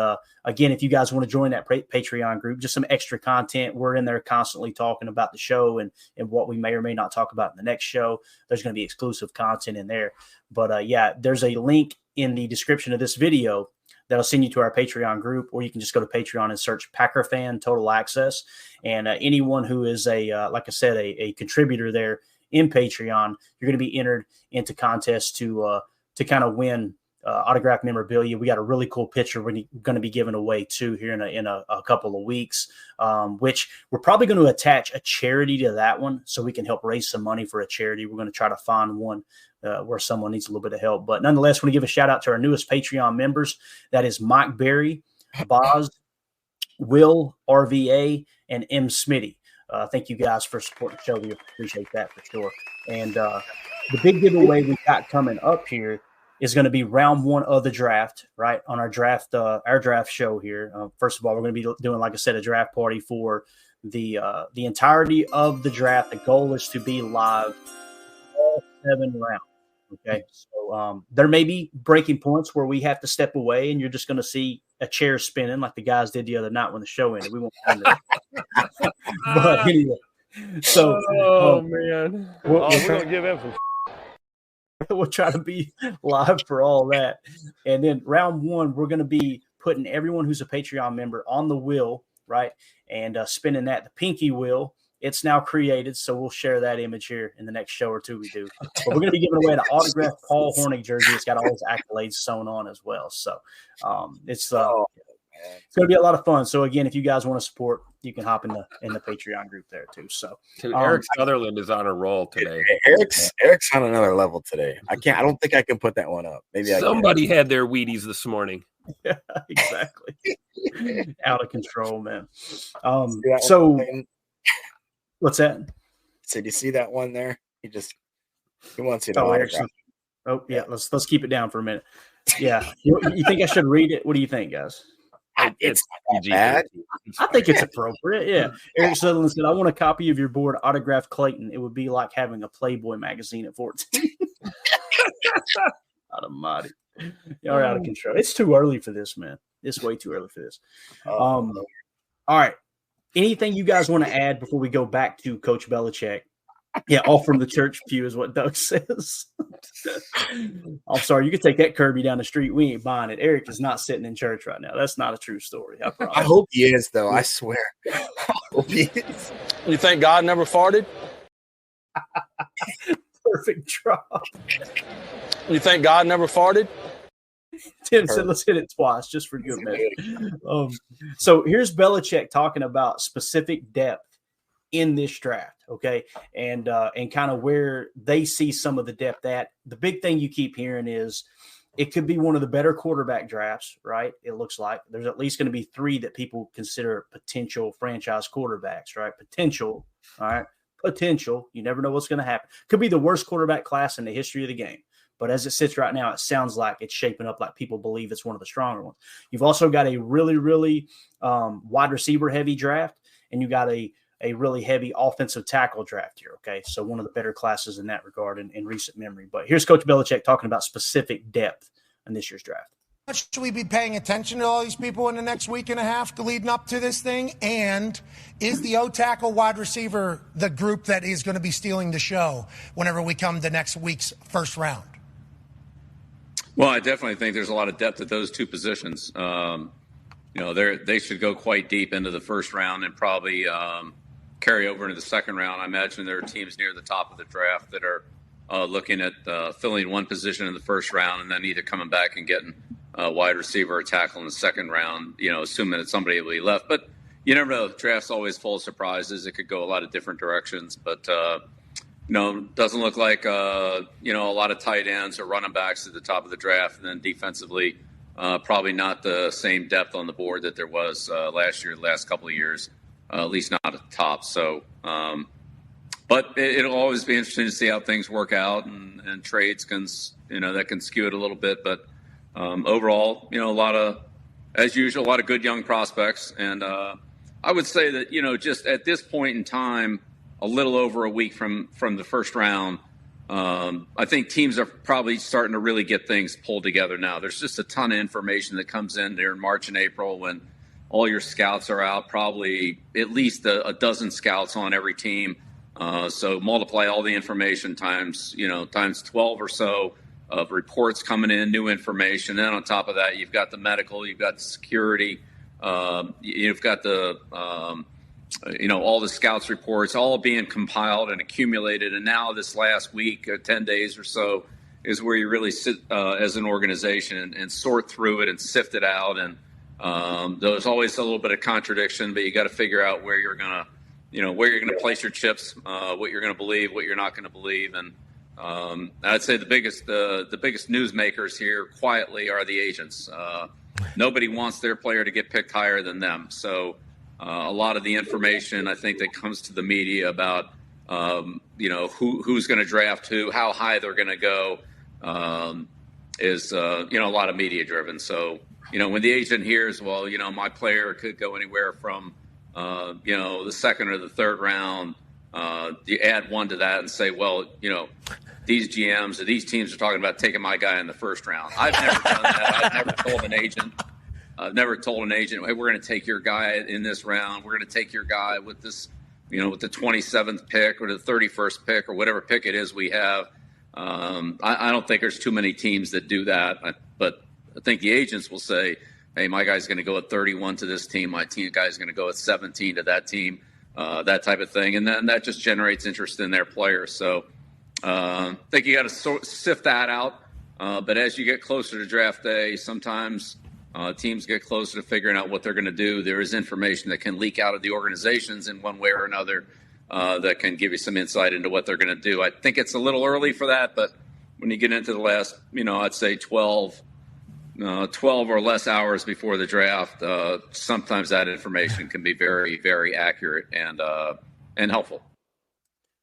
[SPEAKER 3] again, if you guys want to join that Patreon group, just some extra content. We're in there constantly talking about the show and what we may or may not talk about in the next show. There's going to be exclusive content in there. But yeah, there's a link in the description of this video that'll send you to our Patreon group, or you can just go to Patreon and search Packer Fan Total Access. And anyone who is like I said, a contributor there in Patreon, you're going to be entered into contests to kind of win autographed memorabilia. We got a really cool picture we're going to be giving away too here in a couple of weeks, which we're probably going to attach a charity to that one so we can help raise some money for a charity. We're going to try to find one where someone needs a little bit of help. But nonetheless, we want to give a shout out to our newest Patreon members. That is Mike Berry, Boz, Will, RVA, and M. Smitty. Thank you guys for supporting the show. We appreciate that for sure. And the big giveaway we got coming up here is going to be round one of the draft, right? On our draft show here. First of all, we're going to be doing, like I said, a draft party for the entirety of the draft. The goal is to be live all 7 rounds. Okay. So there may be breaking points where we have to step away and you're just going to see a chair spinning like the guys did the other night when the show ended. We won't find it. But anyway. So,
[SPEAKER 5] man.
[SPEAKER 3] We're
[SPEAKER 5] going to give him some.
[SPEAKER 3] We'll try to be live for all that. And then round one, we're going to be putting everyone who's a Patreon member on the wheel, right? And spinning that, the pinky wheel. It's now created, so we'll share that image here in the next show or two we do. But we're going to be giving away an autographed Paul Hornung jersey. It's got all his accolades sewn on as well. So it's going to be a lot of fun. So again, if you guys want to support, you can hop in the Patreon group there too. So
[SPEAKER 5] Eric Sutherland is on a roll today.
[SPEAKER 6] Eric's on another level today. I don't think I can put that one up. Maybe
[SPEAKER 5] somebody had their Wheaties this morning.
[SPEAKER 3] Yeah, exactly. Out of control, man. What's that?
[SPEAKER 6] So do you see that one there? He wants you to autograph.
[SPEAKER 3] Oh yeah, let's keep it down for a minute. Yeah, you think I should read it? What do you think, guys?
[SPEAKER 6] It's not bad.
[SPEAKER 3] I think it's appropriate. Yeah. Eric Sutherland said, "I want a copy of your board autographed Clayton. It would be like having a Playboy magazine at 14." Almighty. Y'all are out of control. It's too early for this, man. It's way too early for this. All right. Anything you guys want to add before we go back to Coach Belichick? Yeah, all from the church pew is what Doug says. I'm sorry. You can take that Kirby down the street. We ain't buying it. Eric is not sitting in church right now. That's not a true story.
[SPEAKER 6] I hope he is, though. I swear. I hope he is.
[SPEAKER 14] You think God never farted?
[SPEAKER 3] Perfect drop.
[SPEAKER 14] You think God never farted?
[SPEAKER 3] Tim said, let's hit it twice just for good measure. So here's Belichick talking about specific depth in this draft, okay, and kind of where they see some of the depth at. The big thing you keep hearing is it could be one of the better quarterback drafts, right? It looks like there's at least going to be 3 that people consider potential franchise quarterbacks, right? Potential, all right? Potential. You never know what's going to happen. Could be the worst quarterback class in the history of the game. But as it sits right now, it sounds like it's shaping up like people believe it's one of the stronger ones. You've also got a really, really wide receiver heavy draft, and you got a really heavy offensive tackle draft here. Okay, so one of the better classes in that regard in recent memory. But here's Coach Belichick talking about specific depth in this year's draft.
[SPEAKER 7] Should we be paying attention to all these people in the next week and a half leading up to this thing? And is the O-tackle wide receiver the group that is going to be stealing the show whenever we come to next week's first round?
[SPEAKER 8] Well, I definitely think there's a lot of depth at those 2 positions. they should go quite deep into the first round and probably carry over into the second round. I imagine there are teams near the top of the draft that are looking at filling one position in the first round and then either coming back and getting a wide receiver or tackle in the second round, assuming that somebody will be left. But you never know. The draft's always full of surprises. It could go a lot of different directions. But, doesn't look like, a lot of tight ends or running backs at the top of the draft. And then defensively, probably not the same depth on the board that there was last year, the last couple of years, at least not at the top. So, but it'll always be interesting to see how things work out, and trades that can skew it a little bit. But overall, as usual, a lot of good young prospects. And I would say that, just at this point in time, a little over a week from the first round, I think teams are probably starting to really get things pulled together now. There's just a ton of information that comes in there in March and April when all your scouts are out, probably at least a dozen scouts on every team. So multiply all the information times 12 or so of reports coming in, new information. Then on top of that, you've got the medical, you've got the security, you've got the, all the scouts reports all being compiled and accumulated. And now this last week, 10 days or so, is where you really sit as an organization and sort through it and sift it out. And there's always a little bit of contradiction, but you got to figure out where you're going to place your chips, what you're going to believe, what you're not going to believe. And I'd say the biggest newsmakers here quietly are the agents. Nobody wants their player to get picked higher than them. So a lot of the information, I think, that comes to the media about, who's going to draft who, how high they're going to go, is, a lot of media driven. So, when the agent hears, well, my player could go anywhere from, the second or the third round, you add one to that and say, well, these GMs or these teams are talking about taking my guy in the first round. I've never done that. I've never told an agent, hey, we're going to take your guy in this round. We're going to take your guy with this, with the 27th pick or the 31st pick or whatever pick it is we have. I don't think there's too many teams that do that. But I think the agents will say, hey, my guy's going to go at 31 to this team. My guy's going to go at 17 to that team, that type of thing. And then that just generates interest in their players. So I think you got to sift that out. But as you get closer to draft day, sometimes teams get closer to figuring out what they're going to do. There is information that can leak out of the organizations in one way or another that can give you some insight into what they're going to do. I think it's a little early for that, but when you get into the last, I'd say 12 or less hours before the draft, sometimes that information can be very, very accurate and helpful.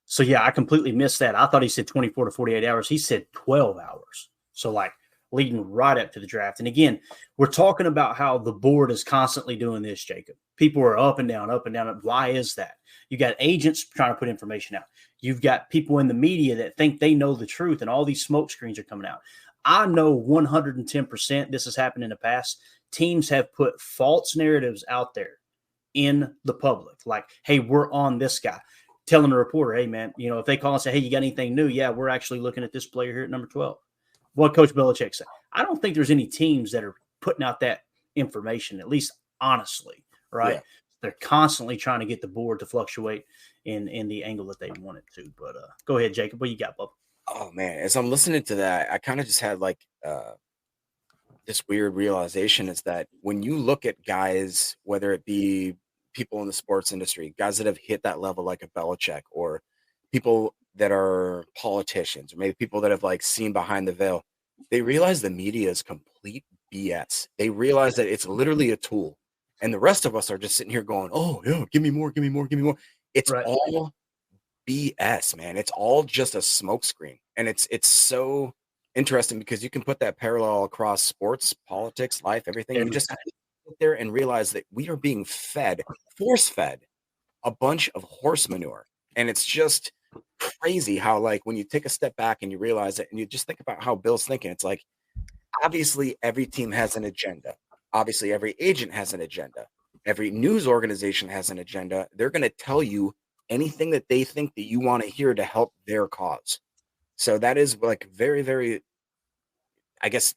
[SPEAKER 3] So, yeah, I completely missed that. I thought he said 24 to 48 hours. He said 12 hours. So, leading right up to the draft. And again, we're talking about how the board is constantly doing this, Jacob. People are up and down, up and down. Why is that? You got agents trying to put information out. You've got people in the media that think they know the truth, and all these smoke screens are coming out. I know 110% this has happened in the past. Teams have put false narratives out there in the public. Like, hey, we're on this guy. Telling a reporter, hey, man, if they call and say, hey, you got anything new? Yeah, we're actually looking at this player here at number 12. What Coach Belichick said. I don't think there's any teams that are putting out that information, at least honestly, right? Yeah. They're constantly trying to get the board to fluctuate in the angle that they want it to. But go ahead, Jacob. What you got, Bubba?
[SPEAKER 6] Oh, man. As I'm listening to that, I kind of just had this weird realization is that when you look at guys, whether it be people in the sports industry, guys that have hit that level like a Belichick, or people that are politicians, or maybe people that have seen behind the veil, they realize the media is complete BS. They realize that it's literally a tool. And the rest of us are just sitting here going, oh, yeah, give me more, give me more, give me more. It's right. All BS, man. It's all just a smokescreen. And it's so interesting because you can put that parallel across sports, politics, life, everything. You just have to sit there and realize that we are being force-fed a bunch of horse manure. And it's just crazy how when you take a step back and you realize it and you just think about how Bill's thinking, it's obviously every team has an agenda. Obviously every agent has an agenda. Every news organization has an agenda. They're going to tell you anything that they think that you want to hear to help their cause. So that is very, very, I guess,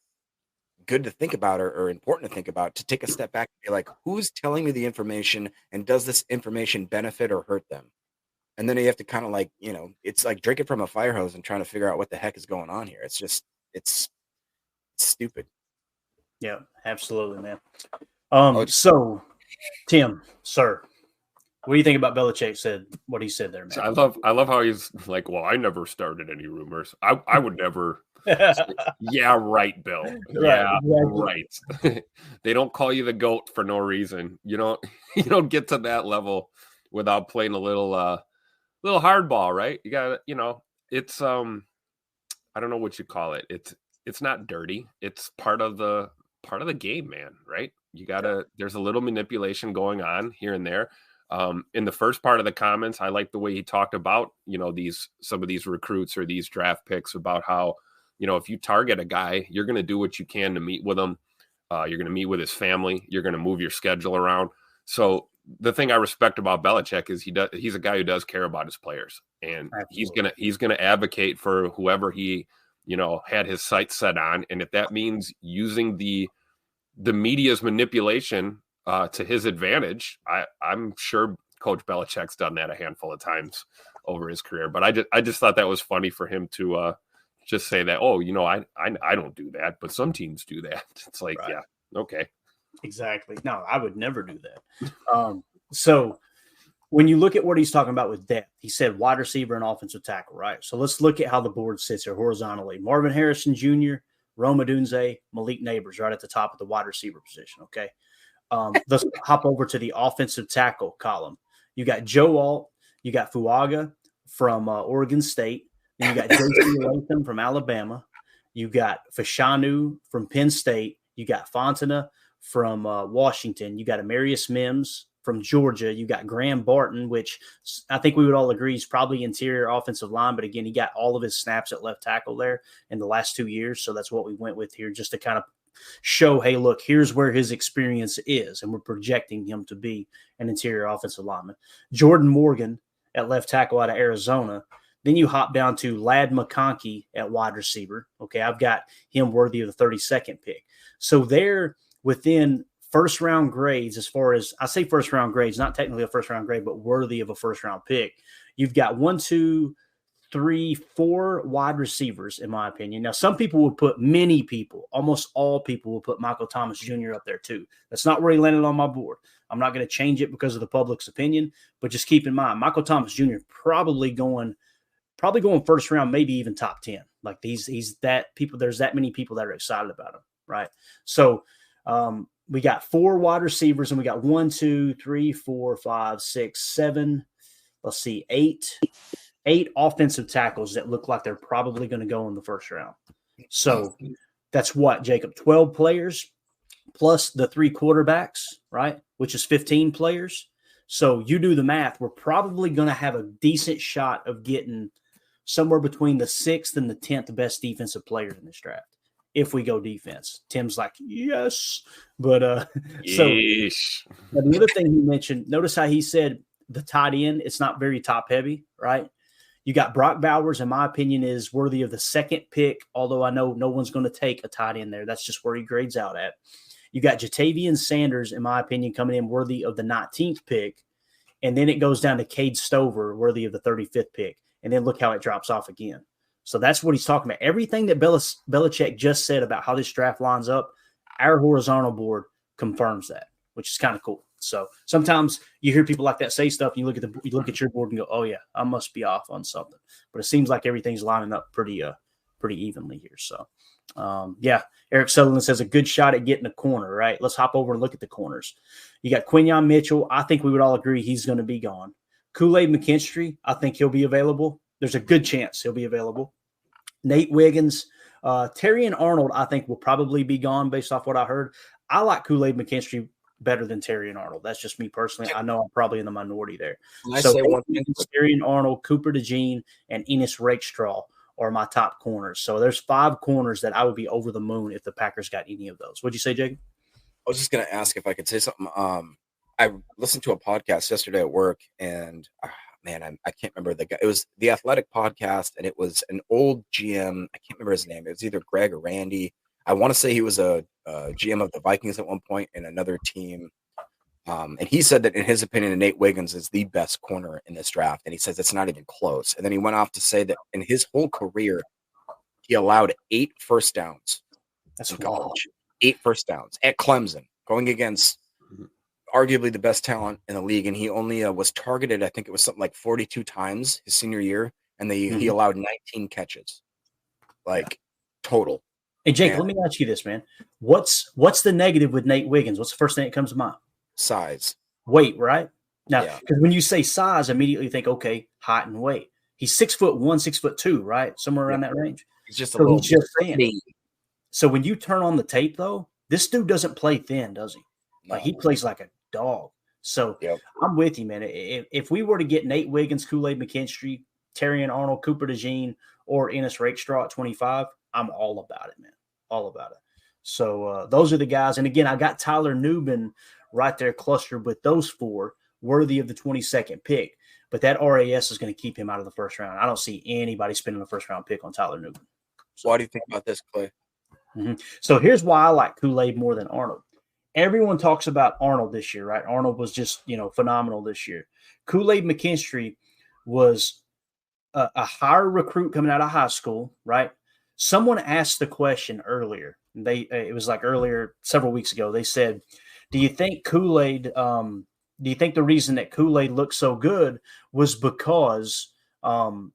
[SPEAKER 6] good to think about or important to think about, to take a step back and be like, who's telling me the information, and does this information benefit or hurt them? And then you have to kind of like, it's like drinking from a fire hose and trying to figure out what the heck is going on here. It's just, it's stupid.
[SPEAKER 3] Yeah, absolutely, man. So, Tim, sir, what do you think about Belichick said what he said there, man?
[SPEAKER 5] I love how he's like, well, I never started any rumors. I would never. Yeah, right, Bill. Yeah, right. They don't call you the GOAT for no reason. You don't get to that level without playing a little hardball, right? You got it's I don't know what you call it. It's not dirty. It's part of the game, man, right? You gotta. There's a little manipulation going on here and there. In the first part of the comments, I like the way he talked about some of these recruits or these draft picks, about how if you target a guy, you're going to do what you can to meet with him. You're going to meet with his family. You're going to move your schedule around. So the thing I respect about Belichick is he's a guy who does care about his players, and Absolutely. he's gonna advocate for whoever he had his sights set on, and if that means using the media's manipulation to his advantage, I'm sure Coach Belichick's done that a handful of times over his career. But I just thought that was funny for him to just say that, I don't do that, but some teams do that. It's like, right. Yeah, okay.
[SPEAKER 3] Exactly. No, I would never do that. So when you look at what he's talking about with depth, he said wide receiver and offensive tackle, right? So let's look at how the board sits here horizontally. Marvin Harrison Jr., Rome Odunze, Malik Neighbors right at the top of the wide receiver position, okay? Let's hop over to the offensive tackle column. You got Joe Alt, you got Fuaga from Oregon State, then you got J.C. Latham from Alabama, you got Fashanu from Penn State, you got Fontana from Washington, you got Amarius Mims from Georgia, you got Graham Barton, which I think we would all agree is probably interior offensive line, but again, he got all of his snaps at left tackle there in the last 2 years, so that's what we went with here, just to kind of show, hey, look, here's where his experience is, and we're projecting him to be an interior offensive lineman. Jordan Morgan at left tackle out of Arizona. Then you hop down to Ladd McConkey at wide receiver. Okay, I've got him worthy of the 32nd pick. So they're within first-round grades, as far as I say first-round grades, not technically a first-round grade, but worthy of a first-round pick. You've got 1, 2, 3, 4 wide receivers, in my opinion. Now, some people would put many people, almost all people will put Michael Thomas Jr. up there too. That's not where he landed on my board. I'm not going to change it because of the public's opinion, but just keep in mind, Michael Thomas Jr. probably going first round, maybe even top 10. Like he's that people. There's that many people that are excited about him, right? So we got 4 wide receivers, and we got 1, 2, 3, 4, 5, 6, 7. Let's see, 8 offensive tackles that look like they're probably going to go in the first round. So that's what, Jacob, 12 players plus the 3 quarterbacks, right? Which is 15 players. So you do the math. We're probably going to have a decent shot of getting somewhere between the 6th and the 10th best defensive player in this draft. If we go defense, Tim's like, yes. But so the other thing he mentioned, notice how he said the tight end, it's not very top heavy, right? You got Brock Bowers, in my opinion, is worthy of the 2nd pick, although I know no one's going to take a tight end there. That's just where he grades out at. You got Jatavian Sanders, in my opinion, coming in worthy of the 19th pick. And then it goes down to Cade Stover, worthy of the 35th pick. And then look how it drops off again. So that's what he's talking about. Everything that Belichick just said about how this draft lines up, our horizontal board confirms that, which is kind of cool. So sometimes you hear people like that say stuff, and you look at your board and go, "Oh yeah, I must be off on something." But it seems like everything's lining up pretty evenly here. So Eric Sutherland says a good shot at getting a corner. Right, let's hop over and look at the corners. You got Quinyon Mitchell. I think we would all agree he's going to be gone. Kool-Aid McKinstry, I think he'll be available. There's a good chance he'll be available. Nate Wiggins, Terry and Arnold, I think will probably be gone based off what I heard. I like Kool-Aid McKinstry better than Terry and Arnold. That's just me personally. I know I'm probably in the minority there. So Terry and Arnold, Cooper DeJean, and Enos Rakestraw are my top corners. So there's 5 corners that I would be over the moon if the Packers got any of those. What'd you say, Jacob?
[SPEAKER 6] I was just going to ask if I could say something. I listened to a podcast yesterday at work, and I can't remember the guy. It was the Athletic podcast, and it was an old GM. I can't remember his name. It was either Greg or Randy. I want to say he was a GM of the Vikings at one point and another team. And he said that, in his opinion, Nate Wiggins is the best corner in this draft. And he says it's not even close. And then he went off to say that in his whole career, he allowed 8 first downs.
[SPEAKER 3] That's
[SPEAKER 6] in college. 8 first downs at Clemson, going against arguably the best talent in the league. And he only was targeted, I think it was something like 42 times his senior year. And he allowed 19 catches, total.
[SPEAKER 3] Hey, Jake, let me ask you this, man. What's the negative with Nate Wiggins? What's the first thing that comes to mind?
[SPEAKER 6] Size.
[SPEAKER 3] Weight, right? Now, because when you say size, immediately you think, okay, height and weight. He's 6'1", 6'2", right? Somewhere around that range.
[SPEAKER 6] He's just thin.
[SPEAKER 3] So when you turn on the tape, though, this dude doesn't play thin, does he? Like, he plays like a dog. So I'm with you, man. If we were to get Nate Wiggins, Kool-Aid McKinstry, Terrion Arnold, Cooper DeJean, or Ennis Rakestraw at 25, I'm all about it, man. All about it. So those are the guys. And again, I got Tyler Nubin right there clustered with those 4, worthy of the 22nd pick. But that RAS is going to keep him out of the first round. I don't see anybody spending a first-round pick on Tyler Nubin.
[SPEAKER 6] So why do you think about this, Clay?
[SPEAKER 3] So here's why I like Kool-Aid more than Arnold. Everyone talks about Arnold this year, right? Arnold was just, phenomenal this year. Kool-Aid McKinstry was a higher recruit coming out of high school, right? Someone asked the question earlier. It was like earlier, several weeks ago. They said, do you think Kool-Aid do you think the reason that Kool-Aid looked so good was because Terrion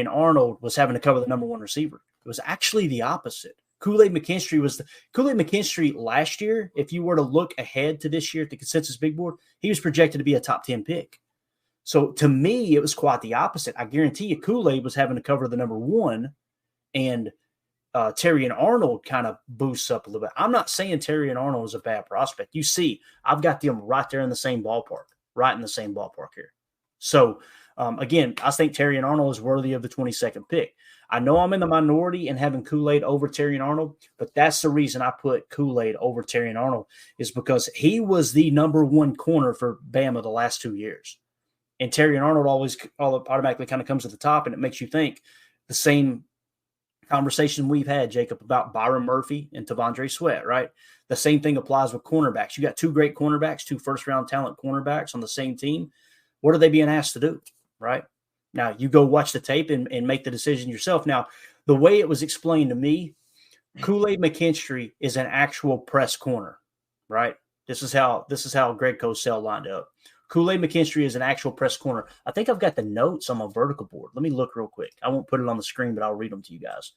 [SPEAKER 3] Arnold was having to cover the number 1 receiver? It was actually the opposite. Kool-Aid McKinstry last year, if you were to look ahead to this year at the consensus big board, he was projected to be a top 10 pick. So to me, it was quite the opposite. I guarantee you Kool-Aid was having to cover the number 1, and Terrion Arnold kind of boosts up a little bit. I'm not saying Terrion Arnold is a bad prospect. You see, I've got them right there in the same ballpark, here. So, again, I think Terrion Arnold is worthy of the 22nd pick. I know I'm in the minority in having Kool-Aid over Terrion Arnold, but that's the reason I put Kool-Aid over Terrion Arnold, is because he was the number 1 corner for Bama the last 2 years. And Terrion Arnold always automatically kind of comes at the top, and it makes you think the same conversation we've had, Jacob, about Byron Murphy and Tavondre Sweat, right? The same thing applies with cornerbacks. You got 2 great cornerbacks, 2 first-round talent cornerbacks on the same team. What are they being asked to do, right? Now, you go watch the tape and make the decision yourself. Now, the way it was explained to me, Kool-Aid McKinstry is an actual press corner, right? This is how Greg Cosell lined up. Kool-Aid McKinstry is an actual press corner. I think I've got the notes on my vertical board. Let me look real quick. I won't put it on the screen, but I'll read them to you guys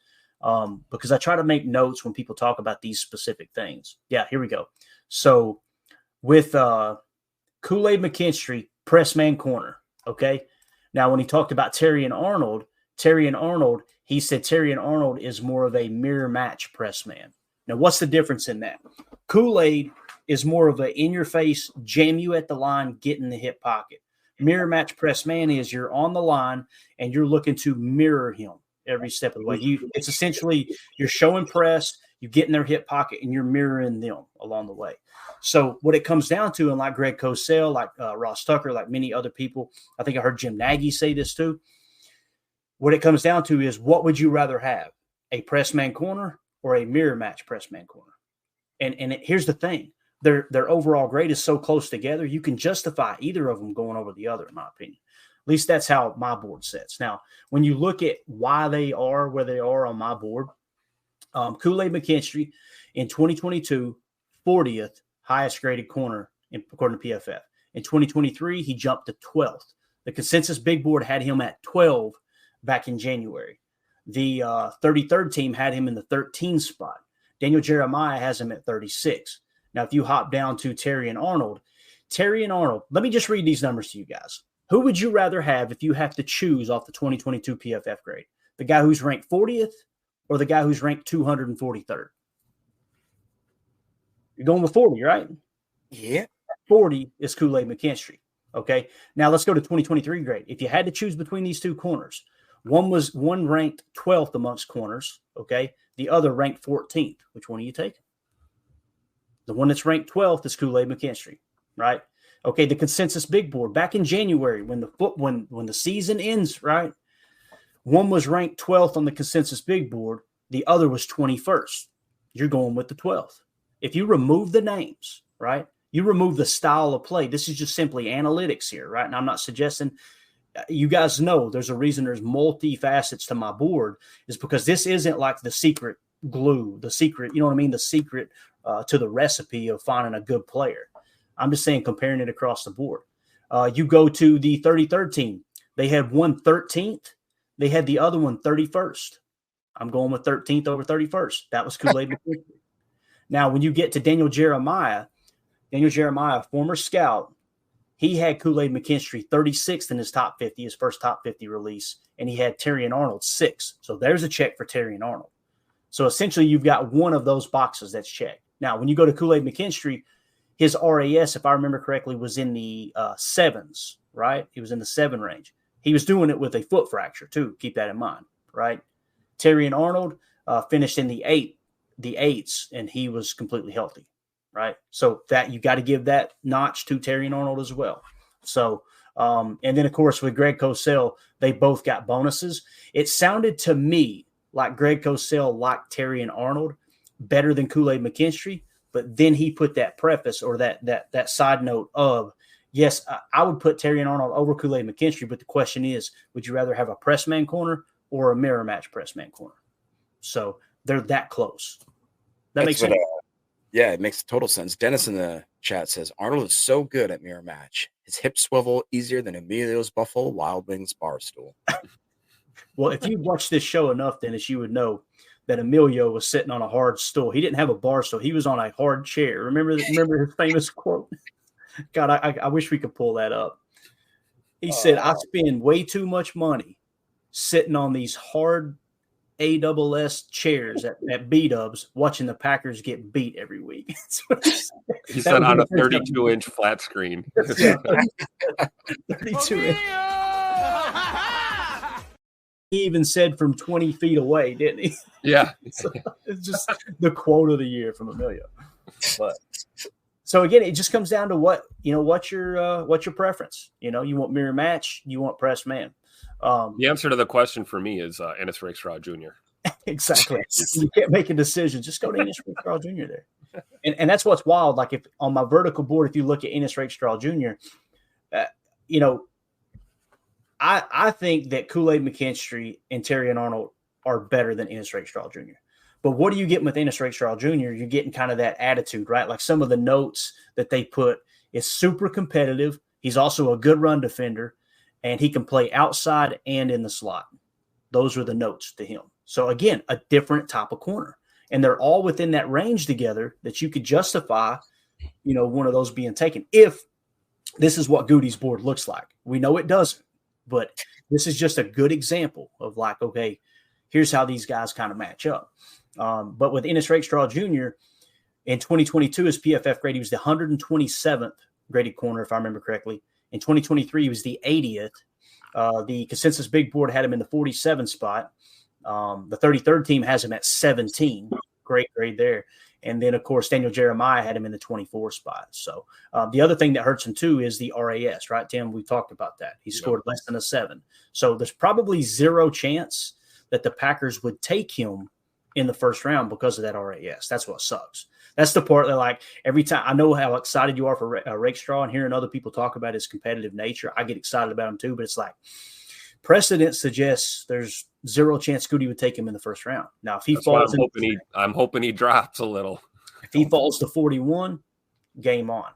[SPEAKER 3] because I try to make notes when people talk about these specific things. Yeah, here we go. So with Kool-Aid McKinstry, press man corner, okay? Now, when he talked about Terrion Arnold, he said Terrion Arnold is more of a mirror match press man. Now, what's the difference in that? Kool-Aid is more of a in-your-face, jam you at the line, get in the hip pocket. Mirror match press man is you're on the line and you're looking to mirror him every step of the way. It's essentially you're showing press, you get in their hip pocket, and you're mirroring them along the way. So what it comes down to, and like Greg Cosell, like Ross Tucker, like many other people, I think I heard Jim Nagy say this too, what it comes down to is what would you rather have, a press man corner or a mirror match press man corner? And here's the thing. Their overall grade is so close together, you can justify either of them going over the other, in my opinion. At least that's how my board sets. Now, when you look at why they are where they are on my board, Kool-Aid McKinstry in 2022, 40th highest graded corner according to PFF. In 2023, he jumped to 12th. The consensus big board had him at 12 back in January. The 33rd team had him in the 13th spot. Daniel Jeremiah has him at 36. Now, if you hop down to Terrion Arnold, let me just read these numbers to you guys. Who would you rather have if you have to choose off the 2022 PFF grade? The guy who's ranked 40th or the guy who's ranked 243rd? You're going with 40, right?
[SPEAKER 6] Yeah.
[SPEAKER 3] 40 is Kool-Aid McKinstry. Okay. Now let's go to 2023 grade. If you had to choose between these 2 corners, one ranked 12th amongst corners. Okay. The other ranked 14th. Which one are you taking? The one that's ranked 12th is Kool-Aid McKinstry, right? Okay. The consensus big board back in January when the season ends, right? One was ranked 12th on the consensus big board. The other was 21st. you're going with the 12th. If you remove the names, right, you remove the style of play. This is just simply analytics here, right? And I'm not suggesting you guys know there's a reason there's multi-facets to my board is because this isn't like the secret glue, the secret, you know what I mean? The secret to the recipe of finding a good player. I'm just saying comparing it across the board. You go to the 33rd team. They had one 13th. They had the other one 31st. I'm going with 13th over 31st. That was Kool-Aid McKinstry. Now, when you get to Daniel Jeremiah, former scout, he had Kool-Aid McKinstry 36th in his top 50, his first top 50 release, and he had Terrion Arnold 6th. So there's a check for Terrion Arnold. So essentially, you've got one of those boxes that's checked. Now, when you go to Kool-Aid McKinstry, his RAS, if I remember correctly, was in the 7s, right? He was in the 7 range. He was doing it with a foot fracture, too. Keep that in mind, right? Terrion Arnold finished in the 8s, and he was completely healthy, right? So that you got to give that notch to Terrion Arnold as well. So, and then, of course, with Greg Cosell, they both got bonuses. It sounded to me like Greg Cosell liked Terrion Arnold better than Kool-Aid McKinstry, but then he put that preface or that side note of, yes, I would put Terrion Arnold over Kool-Aid McKinstry, but the question is, would you rather have a press man corner or a mirror match press man corner? So they're that close. That makes sense.
[SPEAKER 6] Yeah, it makes total sense. Dennis in the chat says, Arnold is so good at mirror match. His hip swivel easier than Emilio's Buffalo Wild Wings bar stool.
[SPEAKER 3] Well, if you watch this show enough, Dennis, you would know that Emilio was sitting on a hard stool. He didn't have a bar stool. He was on a hard chair. Remember his famous quote? God, I wish we could pull that up. He said, I spend way too much money sitting on these hard ASS chairs at B-dubs watching the Packers get beat every week.
[SPEAKER 5] He said on a 32-inch flat screen.
[SPEAKER 3] 32-inch. He even said from 20 feet away, didn't he?
[SPEAKER 5] Yeah.
[SPEAKER 3] So it's just the quote of the year from Emilio. But so again, it just comes down to what's your preference. You want mirror match, you want press man.
[SPEAKER 5] The answer to the question for me is Ennis Rakestraw Jr.
[SPEAKER 3] Exactly. You can't make a decision. Just go to Ennis Rakestraw Jr. there. And that's what's wild. Like if on my vertical board, if you look at Ennis Rakestraw Jr., I think that Kool-Aid McKinstry and Terrion Arnold are better than Ennis Rakestraw Jr. But what are you getting with Ennis Rakestraw Jr.? You're getting kind of that attitude, right? Like some of the notes that they put is super competitive. He's also a good run defender, and he can play outside and in the slot. Those are the notes to him. So, again, a different type of corner. And they're all within that range together that you could justify, one of those being taken. If this is what Goody's board looks like. We know it doesn't. But this is just a good example of like, okay, here's how these guys kind of match up. But with Ennis Rakestraw Jr., in 2022, his PFF grade, he was the 127th graded corner, if I remember correctly. In 2023, he was the 80th. The consensus big board had him in the 47th spot. The 33rd team has him at 17. Great grade there. And then, of course, Daniel Jeremiah had him in the 24th spot. So the other thing that hurts him, too, is the RAS, right, Tim? We talked about that. He scored less than a 7. So there's probably zero chance that the Packers would take him in the first round because of that RAS. That's what sucks. That's the part that, like, every time I know how excited you are for Rakestraw and hearing other people talk about his competitive nature. I get excited about him, too, but it's like precedent suggests there's zero chance Scooty would take him in the first round. Now, if he falls,
[SPEAKER 5] I'm hoping he drops a little.
[SPEAKER 3] If he falls to 41, game on.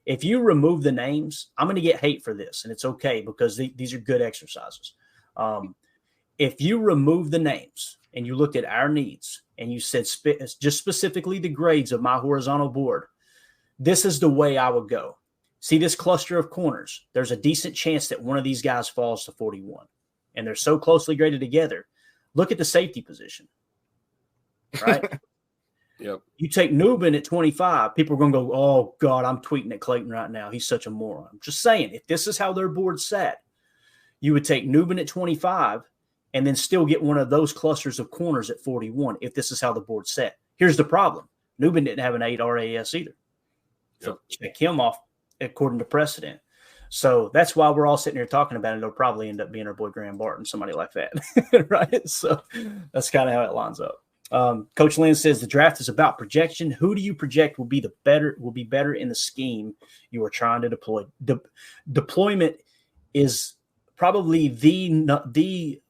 [SPEAKER 3] If you remove the names, I'm going to get hate for this, and it's okay because these are good exercises. If you remove the names and you looked at our needs and you said just specifically the grades of my horizontal board, this is the way I would go. See this cluster of corners? There's a decent chance that one of these guys falls to 41. And they're so closely graded together. Look at the safety position, right?
[SPEAKER 5] Yep.
[SPEAKER 3] You take Newbin at 25, people are going to go, oh, God, I'm tweeting at Clayton right now. He's such a moron. I'm just saying, if this is how their board's set, you would take Newbin at 25 and then still get one of those clusters of corners at 41 if this is how the board's set. Here's the problem. Newbin didn't have an 8 RAS either. So check him off according to precedent. So that's why we're all sitting here talking about it. It'll probably end up being our boy Graham Barton, somebody like that, right? So that's kind of how it lines up. Coach Lynn says the draft is about projection. Who do you project will be better in the scheme you are trying to deploy? Deployment is probably the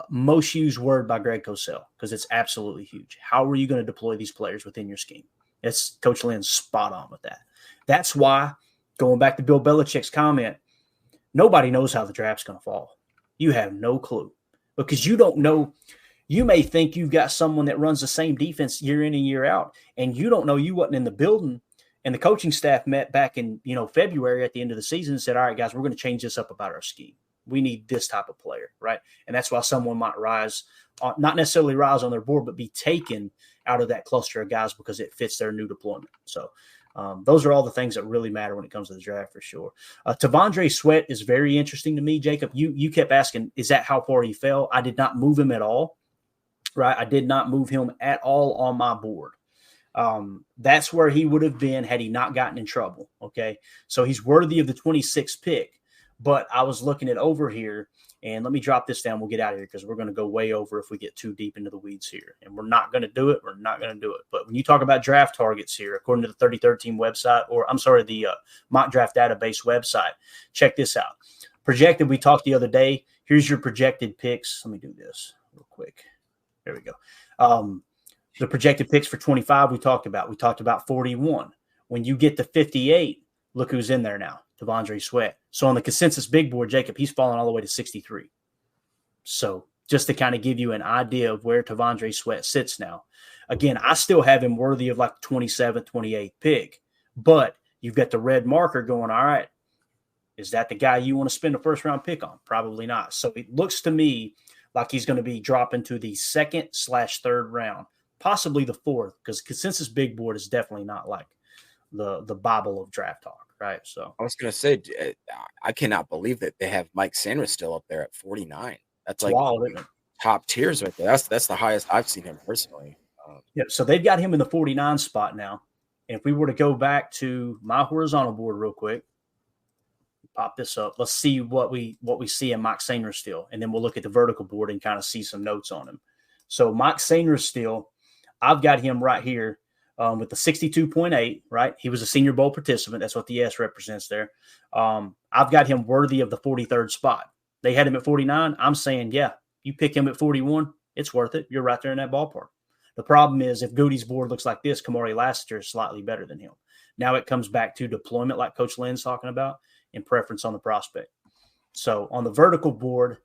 [SPEAKER 3] most used word by Greg Cosell because it's absolutely huge. How are you going to deploy these players within your scheme? It's Coach Lynn's spot on with that. That's why, going back to Bill Belichick's comment, nobody knows how the draft's going to fall. You have no clue because you don't know. You may think you've got someone that runs the same defense year in and year out, and you don't know you wasn't in the building. And the coaching staff met back in February at the end of the season and said, all right, guys, we're going to change this up about our scheme. We need this type of player, right? And that's why someone might not necessarily rise on their board, but be taken out of that cluster of guys because it fits their new deployment. So those are all the things that really matter when it comes to the draft for sure. Tavondre Sweat is very interesting to me, Jacob. You kept asking, is that how far he fell? I did not move him at all. Right, I did not move him at all on my board. That's where he would have been had he not gotten in trouble. Okay, so he's worthy of the 26th pick. But I was looking it over here, and let me drop this down. We'll get out of here because we're going to go way over if we get too deep into the weeds here, and we're not going to do it. We're not going to do it. But when you talk about draft targets here, according to the 3013 website, or I'm sorry, the mock draft database website, check this out. Projected. We talked the other day. Here's your projected picks. Let me do this real quick. There we go. The projected picks for 25 we talked about. We talked about 41. When you get to 58, look who's in there now, Tavondre Sweat. So on the consensus big board, Jacob, he's fallen all the way to 63. So just to kind of give you an idea of where Tavondre Sweat sits now. Again, I still have him worthy of like 27th, 28th pick. But you've got the red marker going, all right, is that the guy you want to spend a first-round pick on? Probably not. So it looks to me like he's going to be dropping to the 2nd/3rd round, possibly the 4th, because consensus big board is definitely not like the Bible of draft talk, right? So
[SPEAKER 6] I was going to say, I cannot believe that they have Mike Sanders still up there at 49. That's like
[SPEAKER 3] wild, isn't it?
[SPEAKER 6] Top tiers right there. That's the highest I've seen him personally.
[SPEAKER 3] Yeah, so they've got him in the 49 spot now. And if we were to go back to my horizontal board real quick, pop this up. Let's see what we see in Mike Sainer still, and then we'll look at the vertical board and kind of see some notes on him. So Mike Sainer still, I've got him right here with the 62.8. Right, he was a Senior Bowl participant. That's what the S represents there. I've got him worthy of the 43rd spot. They had him at 49. I'm saying, yeah, you pick him at 41, it's worth it. You're right there in that ballpark. The problem is if Goody's board looks like this, Kamari Lassiter is slightly better than him. Now it comes back to deployment, like Coach Lynn's talking about, and preference on the prospect. So on the vertical board,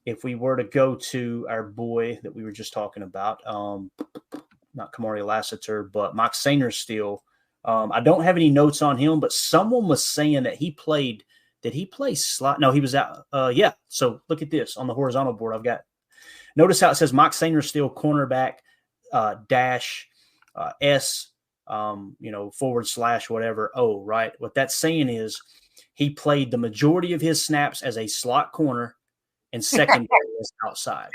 [SPEAKER 3] if we were to go to our boy that we were just talking about, not Kamari Lassiter, but Mike Sainer still, I don't have any notes on him, but someone was saying that he played. Did he play slot? No, he was out. Yeah. So look at this on the horizontal board. I've got, notice how it says Mike Sainer still cornerback dash S, / whatever O, right? What that's saying is he played the majority of his snaps as a slot corner and secondary as outside.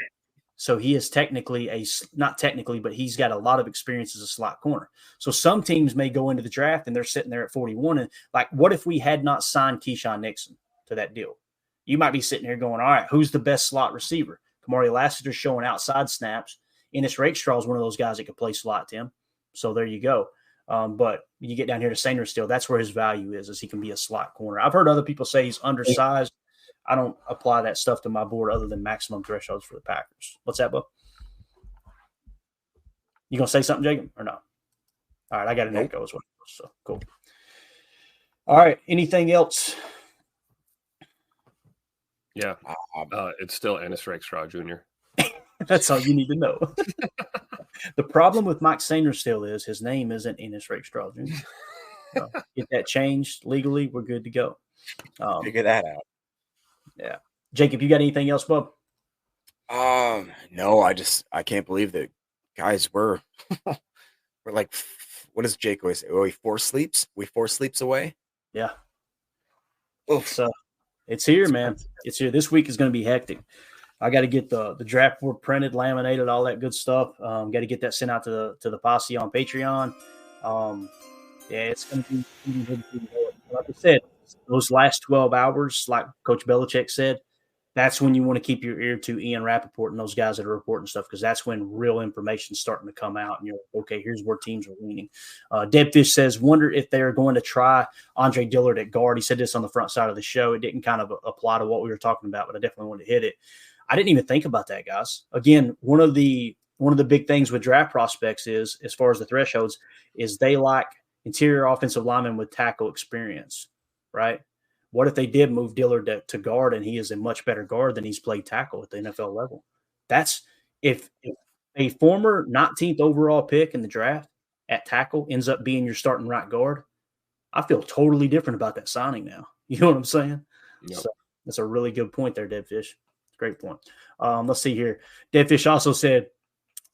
[SPEAKER 3] So he is technically not technically, but he's got a lot of experience as a slot corner. So some teams may go into the draft and they're sitting there at 41. And like, what if we had not signed Keyshawn Nixon to that deal? You might be sitting here going, all right, who's the best slot receiver? Kamari Lassiter's showing outside snaps. Ennis Rakestraw is one of those guys that could play slot, Tim. So there you go. But you get down here to Sainer still, that's where his value is he can be a slot corner. I've heard other people say he's undersized. I don't apply that stuff to my board other than maximum thresholds for the Packers. What's that, Bo? You going to say something, Jacob, or no? All right, I got an echo as well. So cool. All right, anything else?
[SPEAKER 5] Yeah, it's still Ennis Rakestraw Jr.
[SPEAKER 3] That's all you need to know. The problem with Mike Sainer still is his name isn't Ennis Rakestraw Jr. So get that changed legally, we're good to go.
[SPEAKER 6] Figure that out.
[SPEAKER 3] Yeah. Jacob, you got anything else, bub?
[SPEAKER 6] No, I can't believe that, guys, we're like, what does Jake always say? Are we 4 sleeps? We 4 sleeps away?
[SPEAKER 3] Yeah.
[SPEAKER 6] Oof.
[SPEAKER 3] So it's here, man. It's here. This week is going to be hectic. I got to get the draft board printed, laminated, all that good stuff. Got to get that sent out to the posse on Patreon. Yeah, it's going to be like I said, those last 12 hours, like Coach Belichick said, that's when you want to keep your ear to Ian Rappaport and those guys that are reporting stuff, because that's when real information is starting to come out. And you're like, okay, here's where teams are leaning. Deadfish says, wonder if they're going to try Andre Dillard at guard. He said this on the front side of the show. It didn't kind of apply to what we were talking about, but I definitely wanted to hit it. I didn't even think about that, guys. Again, one of the big things with draft prospects is, as far as the thresholds, is they lack interior offensive linemen with tackle experience, right? What if they did move Dillard to guard, and he is a much better guard than he's played tackle at the NFL level? That's if a former 19th overall pick in the draft at tackle ends up being your starting right guard, I feel totally different about that signing now. You know what I'm saying?
[SPEAKER 5] Yep.
[SPEAKER 3] So that's a really good point there, Deadfish. Great point. Let's see here. Deadfish also said,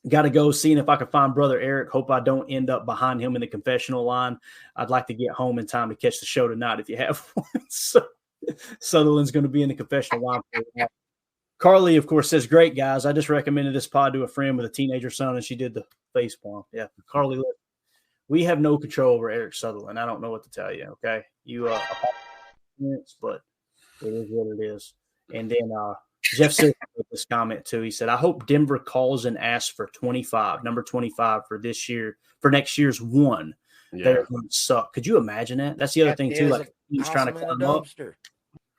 [SPEAKER 3] got to go seeing if I can find brother Eric. Hope I don't end up behind him in the confessional line. I'd like to get home in time to catch the show tonight if you have one. So Sutherland's going to be in the confessional line. Carly, of course, says, great, guys. I just recommended this pod to a friend with a teenager son, and she did the face palm. Yeah, Carly, we have no control over Eric Sutherland. I don't know what to tell you, okay? You but it is what it is. And then Jeff said this comment too. He said, I hope Denver calls and asks for 25, number 25 for this year, for next year's one.
[SPEAKER 5] Yeah.
[SPEAKER 3] They're going to suck. Could you imagine that? That's the other thing too. Like, team's trying to climb up.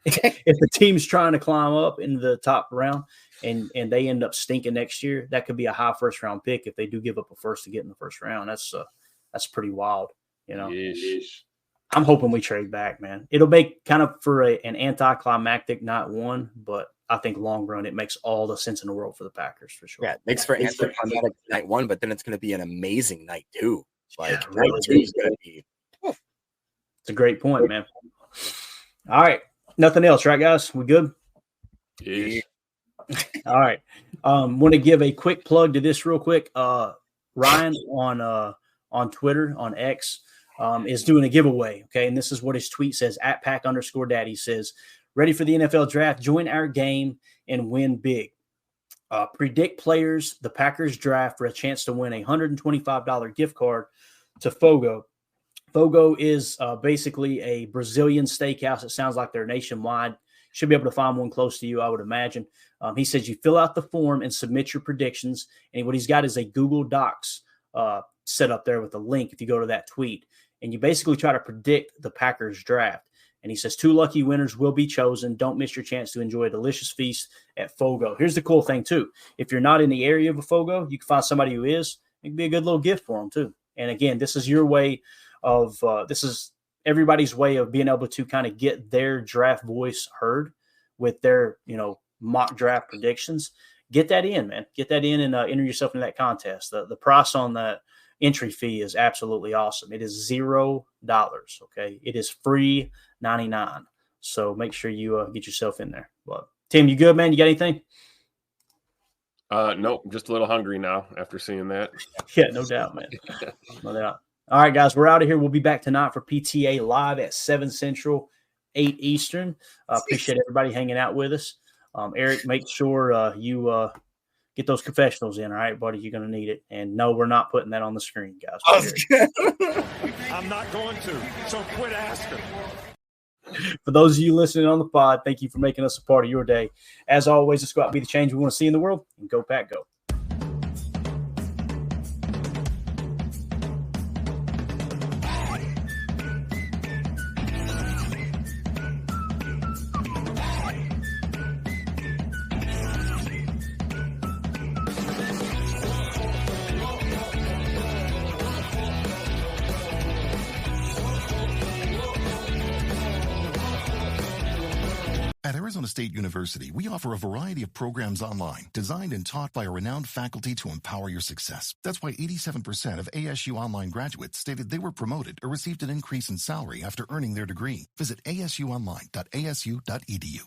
[SPEAKER 3] If the team's trying to climb up into the top round and they end up stinking next year, that could be a high first round pick if they do give up a first to get in the first round. That's pretty wild, you know.
[SPEAKER 5] Yeesh.
[SPEAKER 3] I'm hoping we trade back, man. It'll make kind of for an anticlimactic night one, but I think long run it makes all the sense in the world for the Packers for sure.
[SPEAKER 6] Yeah, it makes for anticlimactic night one, but then it's going to be an amazing night two. Like
[SPEAKER 3] Yeah,
[SPEAKER 6] night two is going to be.
[SPEAKER 3] It's a great point, man. All right, nothing else, right, guys? We good?
[SPEAKER 5] Yeesh.
[SPEAKER 3] All right. Want to give a quick plug to this real quick. Ryan on Twitter, on X, is doing a giveaway. Okay. And this is what his tweet says, @Pack_Daddy says, ready for the NFL draft, join our game and win big. Predict players, the Packers draft for a chance to win a $125 gift card to Fogo. Fogo is basically a Brazilian steakhouse. It sounds like they're nationwide. Should be able to find one close to you, I would imagine. He says you fill out the form and submit your predictions. And what he's got is a Google Docs set up there with a link if you go to that tweet. And you basically try to predict the Packers draft. And he says 2 lucky winners will be chosen. Don't miss your chance to enjoy a delicious feast at Fogo. Here's the cool thing, too. If you're not in the area of a Fogo, you can find somebody who is. It can be a good little gift for them, too. And, again, this is your way of this is everybody's way of being able to kind of get their draft voice heard with their, mock draft predictions. Get that in, man. Get that in and enter yourself in that contest. The price on that entry fee is absolutely awesome. It is $0. Okay. It is free 99. So make sure you get yourself in there. But Tim, you good, man? You got anything?
[SPEAKER 5] Nope. Just a little hungry now after seeing that.
[SPEAKER 3] Yeah, no doubt, man. No doubt. All right, guys, we're out of here. We'll be back tonight for PTA live at 7 Central, 8 Eastern. Appreciate everybody hanging out with us. Eric, make sure you get those confessionals in, all right, buddy? You're going to need it. And no, we're not putting that on the screen, guys.
[SPEAKER 15] I'm not going to, so quit asking.
[SPEAKER 3] For those of you listening on the pod, thank you for making us a part of your day. As always, let's go out and be the change we want to see in the world. And go, Pack, go.
[SPEAKER 16] At Arizona State University, we offer a variety of programs online designed and taught by a renowned faculty to empower your success. That's why 87% of ASU online graduates stated they were promoted or received an increase in salary after earning their degree. Visit asuonline.asu.edu.